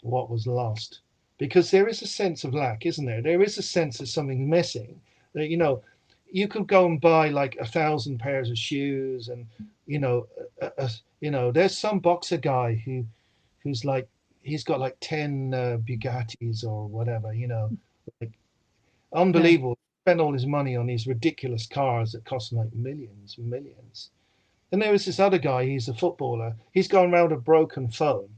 was lost, because there is a sense of lack, isn't there? There is a sense of something missing. That you could go and buy like 1,000 pairs of shoes, and there's some boxer guy who's like he's got like 10 Bugattis or whatever, like Yeah. unbelievable. Spend all his money on these ridiculous cars that cost him like millions, millions. And there was this other guy, he's a footballer. He's going around a broken phone.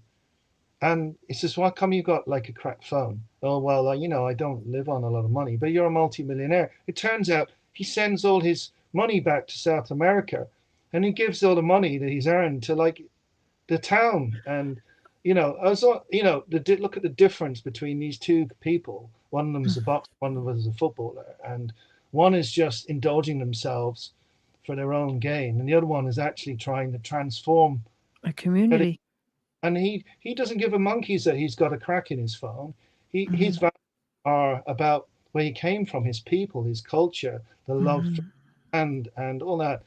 And he says, "Why come you got like a cracked phone?" "Oh, well, I don't live on a lot of money, but you're a multimillionaire." It turns out he sends all his money back to South America, and he gives all the money that he's earned to like the town. And as look at the difference between these two people. One of them is a boxer, one of them is a footballer, and one is just indulging themselves for their own gain, and the other one is actually trying to transform. A community. And he doesn't give a monkeys that he's got a crack in his phone. His Mhm, values are about where he came from, his people, his culture, the love for mhm. and all that.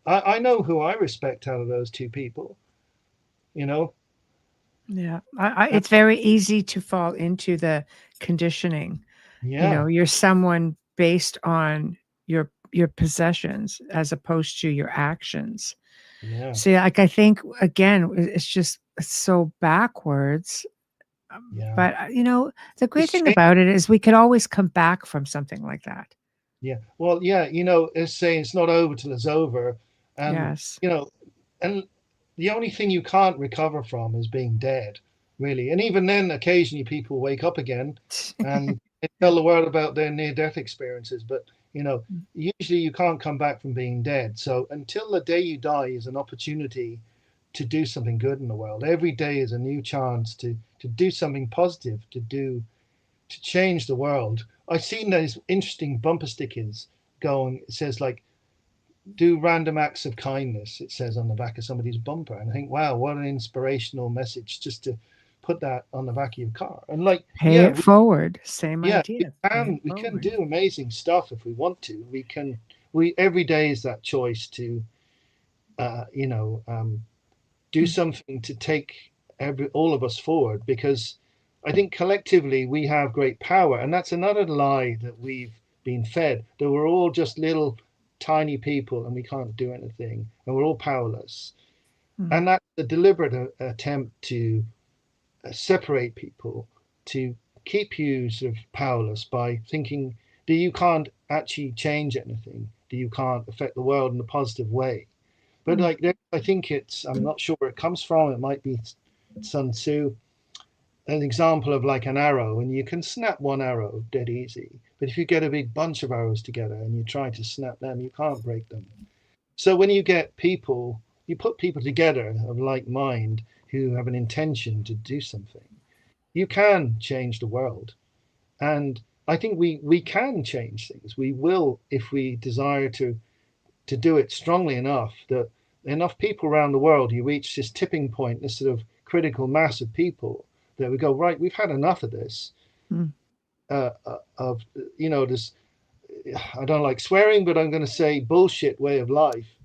I know who I respect out of those two people, you know. Yeah. And It's very easy to fall into the conditioning. yeah, You're someone based on your possessions as opposed to your actions. yeah, See, like I think again, it's so backwards. yeah. But the great It's thing changed. about it is we could always come back from something like that. Yeah. Well, yeah. It's saying it's not over till it's over, and Yes. you know, and the only thing you can't recover from is being dead, really. And even then, occasionally people wake up again and they Yeah. tell the world about their near-death experiences. But usually you can't come back from being dead. So until the day you die is an opportunity to do something good in the world. Every day is a new chance to do something positive, to change the world. I've seen those interesting bumper stickers going. It says like, "Do random acts of kindness." It says on the back of somebody's bumper, and I think, wow, what an inspirational message just to put that on the back of your car. And like, Pay it forward. Same we idea. Pay it we can forward. do amazing stuff if we want to. We can. We Every day is that choice to, uh, you know, um, do Mm. something to take all of us forward, because I think collectively we have great power, and that's another lie that we've been fed, that we're all just little tiny people and we can't do anything and we're all powerless. Mm. And that's a deliberate attempt to separate people, to keep you sort of powerless by thinking that you can't actually change anything, that you can't affect the world in a positive way. But Mm. like, I think I'm not sure where it comes from. It might be Sun Tzu, an example of like an arrow, and you can snap one arrow dead easy. But if you get a big bunch of arrows together and you try to snap them, you can't break them. So when you get people, you put people together of like mind who have an intention to do something, you can change the world. And I think we can change things. We will if we desire to do it strongly enough that enough people around the world, you reach this tipping point, this sort of critical mass of people that we go, right, we've had enough of this. Mm. Of this, I don't like swearing, but I'm going to say bullshit way of life.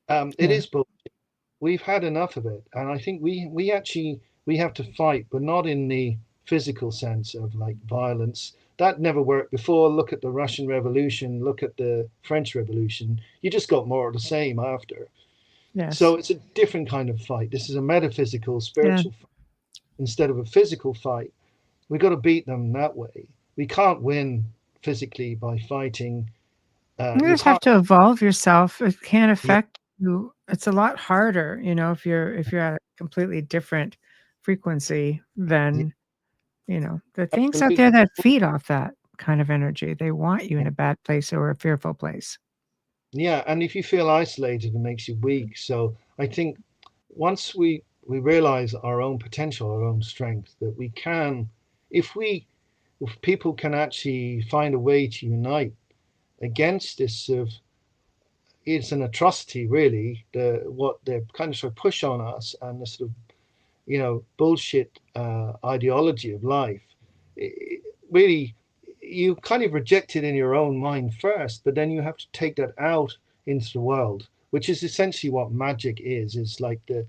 It Yeah. is bullshit. We've had enough of it, and I think we actually we have to fight, but not in the physical sense of like violence. That never worked before. Look at the Russian Revolution. Look at the French Revolution. You just got more of the same after. Yes. So it's a different kind of fight. This is a metaphysical, Yeah. spiritual fight instead of a physical fight. We got to beat them that way. We can't win physically by fighting. You You just have can't. to evolve yourself. It can't Yeah, affect you. It's a lot harder, if you're at a completely different frequency yeah, than, the things out absolutely. there that feed off that kind of energy. They want you in a bad place or a fearful place. Yeah, and if you feel isolated, it makes you weak. So I think once we realize our own potential, our own strength, that we can, if we if people can actually find a way to unite against this sort of, it's an atrocity really, what they're kind of sort of push on us, and the sort of bullshit ideology of life. Really, you kind of reject it in your own mind first, but then you have to take that out into the world, which is essentially what magic is. It's like the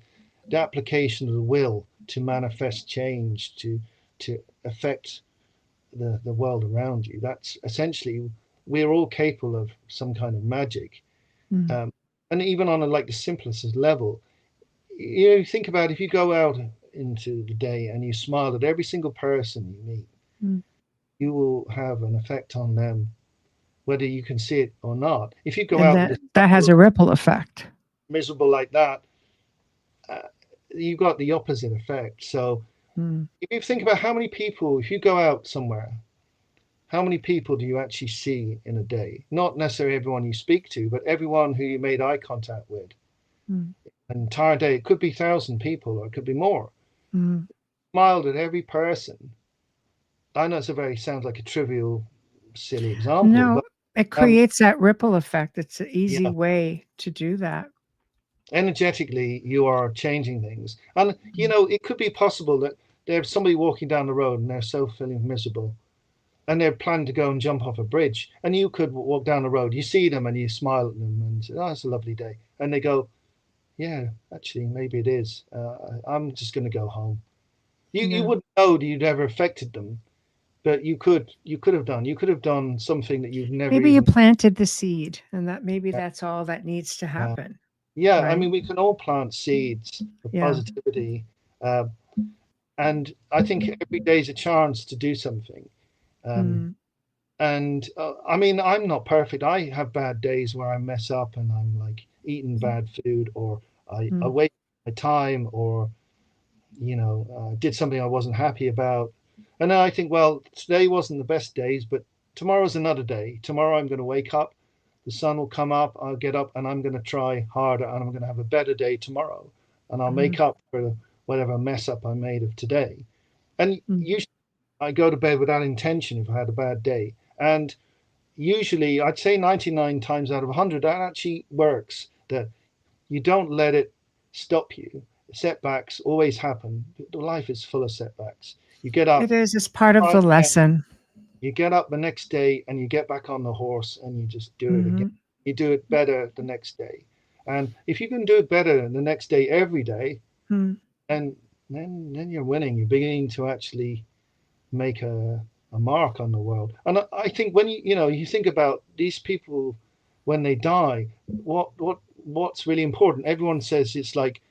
application of the will to manifest change, to affect the world around you. That's essentially, we're all capable of some kind of magic. Mm. um, and even on like the simplest level, think about if you go out into the day and you smile at every single person you meet, Mm. you will have an effect on them, whether you can see it or not. If you go And out and that just has a ripple effect. miserable like that, uh, you've got the opposite effect. So Mm. if you think about how many people, if you go out somewhere, how many people do you actually see in a day? Not necessarily everyone you speak to, but everyone who you made eye contact with. Mm. An entire day, it could be 1,000 people or it could be more. Mm. Smiled at every person. I know it's a very sounds like a trivial, silly example, No, but it um, creates that ripple effect. It's an easy yeah, way to do that. energetically you are changing things, and Mm. it could be possible that there's somebody walking down the road and they're so feeling miserable, and they're planning to go and jump off a bridge, and you could walk down the road, you see them, and you smile at them and say, "Oh, it's a lovely day," and they go, "Yeah, actually, maybe it is. I'm just going to go home." You Yeah. wouldn't know that you'd ever affected them, but you could have done something that you've never Maybe you even. planted the seed and that maybe that's all that needs to uh, happen, yeah, I right? mean, we can all plant seeds of Yeah. positivity, uh, and I think every day is a chance to do something. Um, Mm. and I mean, I'm not perfect. I have bad days where I mess up and I'm like eating bad food, or I Mm. waste my time, or did something I wasn't happy about. And then I think, well, today wasn't the best days, but tomorrow's another day. Tomorrow I'm going to wake up, the sun will come up, I'll get up and I'm going to try harder and I'm going to have a better day tomorrow. And I'll Mm. make up for whatever mess up I made of today. And Mm. usually I go to bed with that intention if I had a bad day. And usually I'd say 99 times out of 100, that actually works. That you don't let it stop you. Setbacks always happen. Life is full of setbacks. You get It up, is. It's part of try the again. lesson. You get up the next day and you get back on the horse and you just do it again. Hmm. You do it better the next day. And if you can do it better the next day every day, Mm. and then you're winning. You're beginning to actually make a mark on the world. And I think when you think about these people when they die, what's really important? Everyone says it's like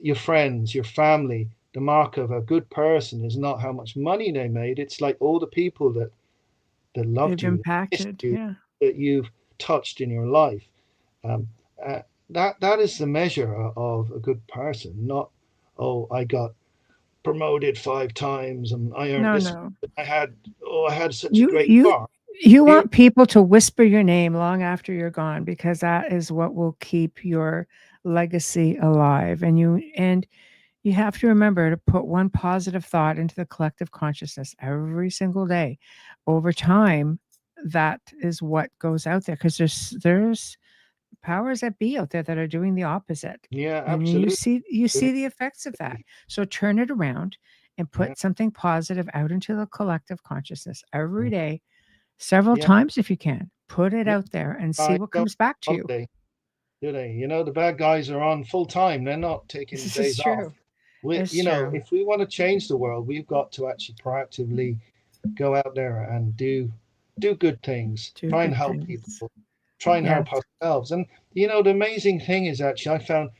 your friends, your family. the mark of a good person is not how much money they made. It's like all the people that loved They've you, missed impacted. you, Yeah. that you've touched in your life. Um, that is the measure of a good person, not, oh, I got promoted 5 times and I earned No, this. no. I had such a You great you car. you Here, want people to whisper your name long after you're gone because that is what will keep your legacy alive. And you have to remember to put one positive thought into the collective consciousness every single day. Over time, that is what goes out there because there's powers that be out there that are doing the opposite. yeah, And you absolutely. see you see the effects of that. So turn it around and Yeah, put something positive out into the collective consciousness every day, several yeah, times if you can. Put it yeah. out there and see I what don't comes back to you. holiday, do they? The bad guys are on full time. They're not taking This is days off. true. It's true. If we want to change the world, we've got to actually proactively go out there and do good things. Do Try and good help things. people. Try and Yes. help ourselves. And the amazing thing is actually I found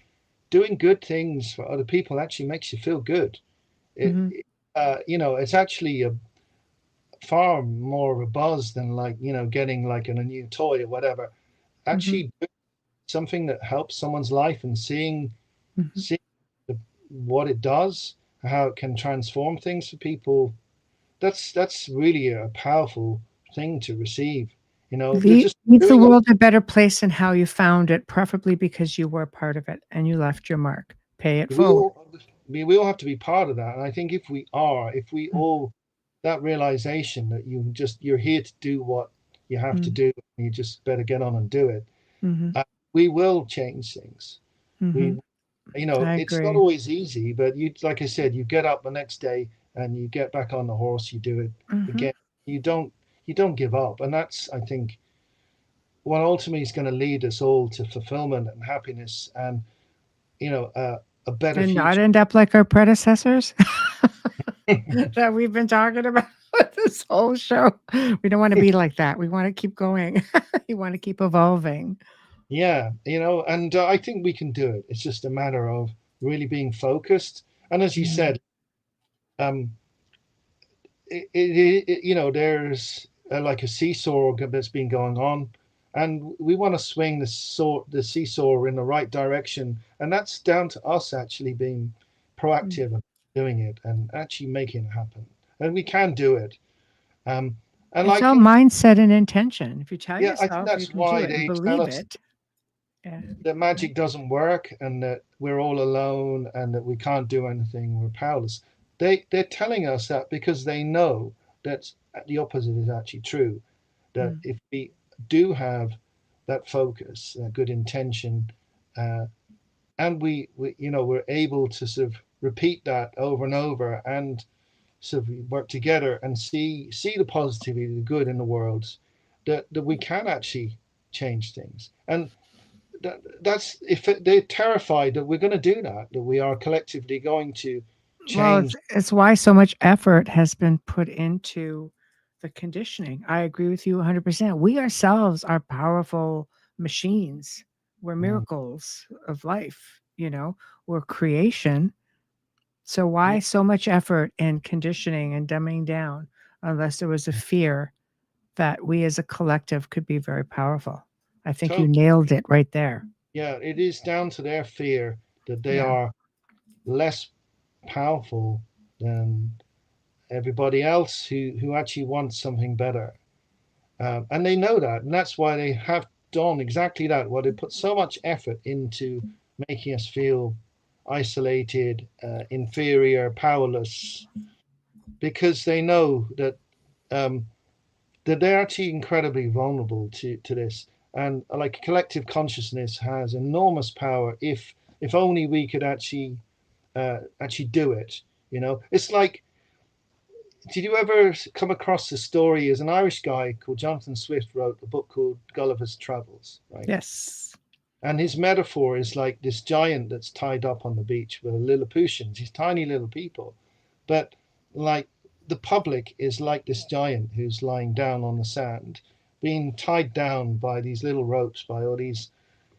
doing good things for other people actually makes you feel good. Hmm. It's actually a far more of a buzz than like getting like a new toy or whatever. Hmm. Actually, doing something that helps someone's life and Hmm. seeing what it does, how it can transform things for people. That's really a powerful thing to receive. They're Leave, just leave the doing it. world a better place than how you found it, preferably because you were part of it and you left your mark. Pay it We forward. all, we all have to be part of that. And I think if we all, that realization that you're here to do what you have to Mm-hmm. do, and you just better get on and do it. Mm-hmm. We will change things. Mm-hmm. We, I it's not agree. always easy, but like I said, you get up the next day and you get back on the horse. You do it Mm-hmm. again. You don't, you don't give up, and that's I think what ultimately is going to lead us all to fulfillment and happiness, and a better And not future. end up like our predecessors that we've been talking about this whole show. We don't want to be like that. We want to keep going. We want to keep evolving. Yeah, and I think we can do it. It's just a matter of really being focused. And as you Mhm. said, um, there's like a seesaw that's been going on, and we want to swing the seesaw in the right direction, and that's down to us actually being Mm. proactive and doing it and actually making it happen. And we can do it. Um, and It's I all think, mindset and intention. If you tell yeah, I think yourself you that's can do why it and they tell believe us it, yeah, that yeah. magic doesn't work and that we're all alone and that we can't do anything, we're powerless. They're telling us that because they know that the opposite is actually true. That Mm. if we do have that focus, that good intention, uh, and we're able to sort of repeat that over and over and sort of work together and see the positivity, the good in the world, that we can actually change things. And that's if they're terrified that we're going to do that we are collectively going to Well, change. it's why so much effort has been put into the conditioning. I agree with you 100%. We ourselves are powerful machines. We're Mm, miracles of life, we're creation. So yeah, why so much effort in conditioning and dumbing down unless there was a fear that we as a collective could be very powerful? I think you totally. nailed it right there. Yeah, it is down to their fear that they Yeah. are less powerful than everybody else who actually wants something better, and they know that, and that's why they have done exactly that. Why they put so much effort into making us feel isolated, inferior, powerless, because they know um, that they're actually incredibly vulnerable to this. And like collective consciousness has enormous power if only we could actually do it. It's like, did you ever come across the story? As an Irish guy called Jonathan Swift wrote a book called Gulliver's Travels, right? Yes. And his metaphor is like this giant that's tied up on the beach with Lilliputians, these tiny little people. But like the public is like this giant who's lying down on the sand, being tied down by these little ropes by all these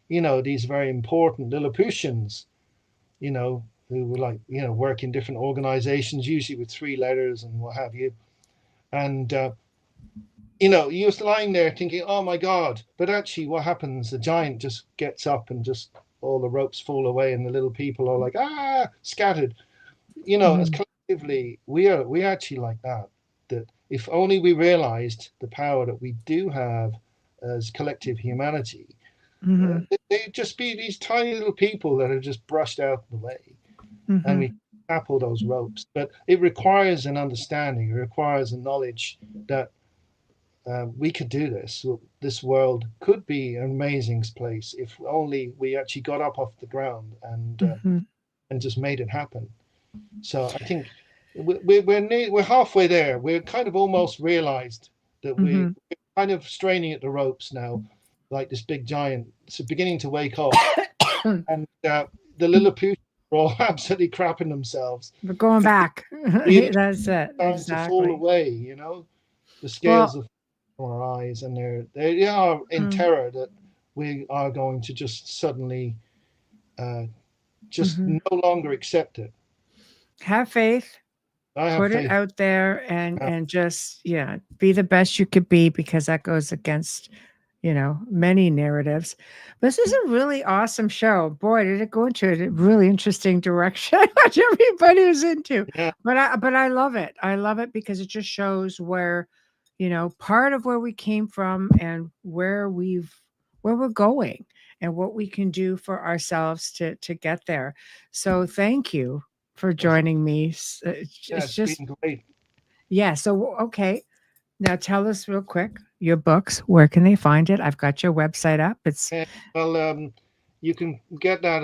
very important Lilliputians, you know, who like work in different organizations, usually with 3 letters and what have you. And you're lying there thinking, "Oh my God!" But actually, what happens? The giant just gets up and just all the ropes fall away, and the little people are like scattered. As collectively, we actually like that. That if only we realized the power that we do have as collective humanity, they'd just be these tiny little people that are just brushed out of the way, and we tackle those ropes. But it requires an understanding. It requires a knowledge that we could do this. This world could be an amazing place if only we actually got up off the ground and just made it happen. So I think we're halfway there. We're kind of almost realized that we're kind of straining at the ropes now, like this big giant. It's beginning to wake up, and the Lilliputians are all absolutely crapping themselves. We're going back. That's it. Starting to fall away. The scales of our eyes, and they are in terror that we are going to just suddenly no longer accept it. Have faith. Put it out there and just be the best you could be, because that goes against many narratives. But this is a really awesome show. Boy, did it go into a really interesting direction, which everybody was into. But I love it. I love it because it just shows where part of where we came from and where we're going and what we can do for ourselves to get there. So thank you for joining me. It's just been great. Yeah. So, okay. Now tell us real quick, your books, where can they find it? I've got your website up. You can get that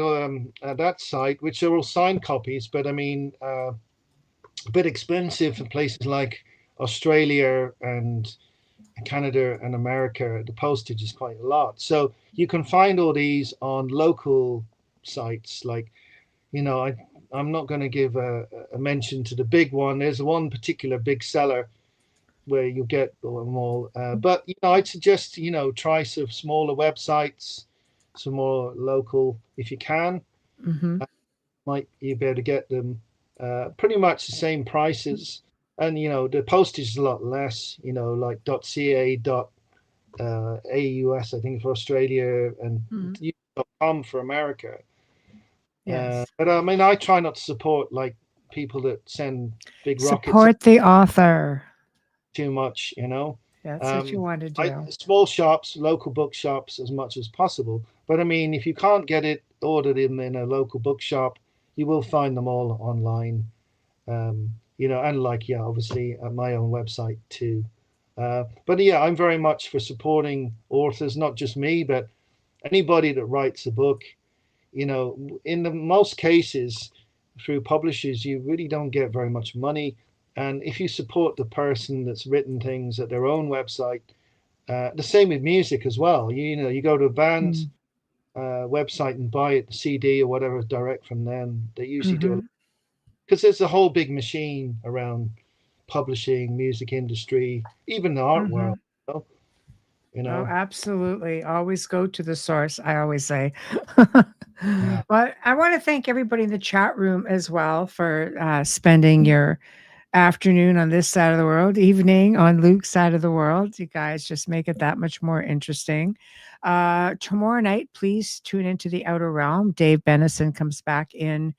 at that site, which are all signed copies, but I mean, a bit expensive for places like Australia and Canada and America. The postage is quite a lot. So you can find all these on local sites. Like, I'm not going to give a mention to the big one. There's one particular big seller where you get them all. But I'd suggest try some smaller websites, some more local if you can. Might you be able to get them pretty much the same prices, and the postage is a lot less. Like .ca, .aus, I think, for Australia, and .com for America. Yes. But I mean, I try not to support like people that send big rockets. Support the author. Too much, That's what you want to do. Small shops, local bookshops, as much as possible. But I mean, if you can't get it ordered in a local bookshop, you will find them all online. And obviously at my own website too. But yeah, I'm very much for supporting authors, not just me, but anybody that writes a book. In the most cases, through publishers, you really don't get very much money. And if you support the person that's written things at their own website, the same with music as well. You go to a band's website and buy it, the CD or whatever, direct from them. They usually do it because there's a whole big machine around publishing, music industry, even the art world. Oh, absolutely. Always go to the source, I always say. But I want to thank everybody in the chat room as well for spending your afternoon on this side of the world, evening on Luke's side of the world. You guys just make it that much more interesting. Tomorrow night, please tune into The Outer Realm. Dave Bennison comes back in,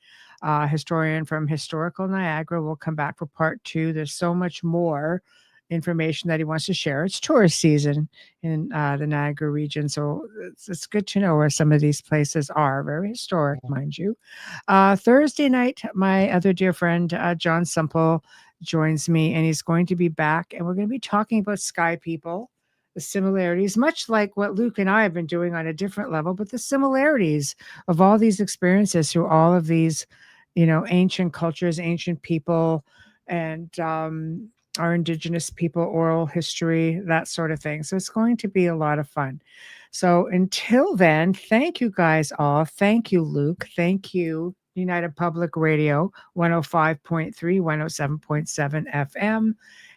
historian from Historical Niagara. Will come back for part 2. There's so much more information that he wants to share. It's tourist season in the Niagara region, so it's good to know where some of these places are. Very historic, mind you. Thursday night, my other dear friend John Semple joins me, and he's going to be back, and we're going to be talking about sky people, the similarities, much like what Luke and I have been doing on a different level, but the similarities of all these experiences through all of these, ancient cultures, ancient people, and our Indigenous people, oral history, that sort of thing. So it's going to be a lot of fun. So until then, thank you guys all. Thank you, Luke. Thank you, United Public Radio, 105.3, 107.7 FM.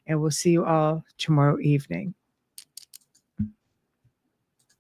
And we'll see you all tomorrow evening.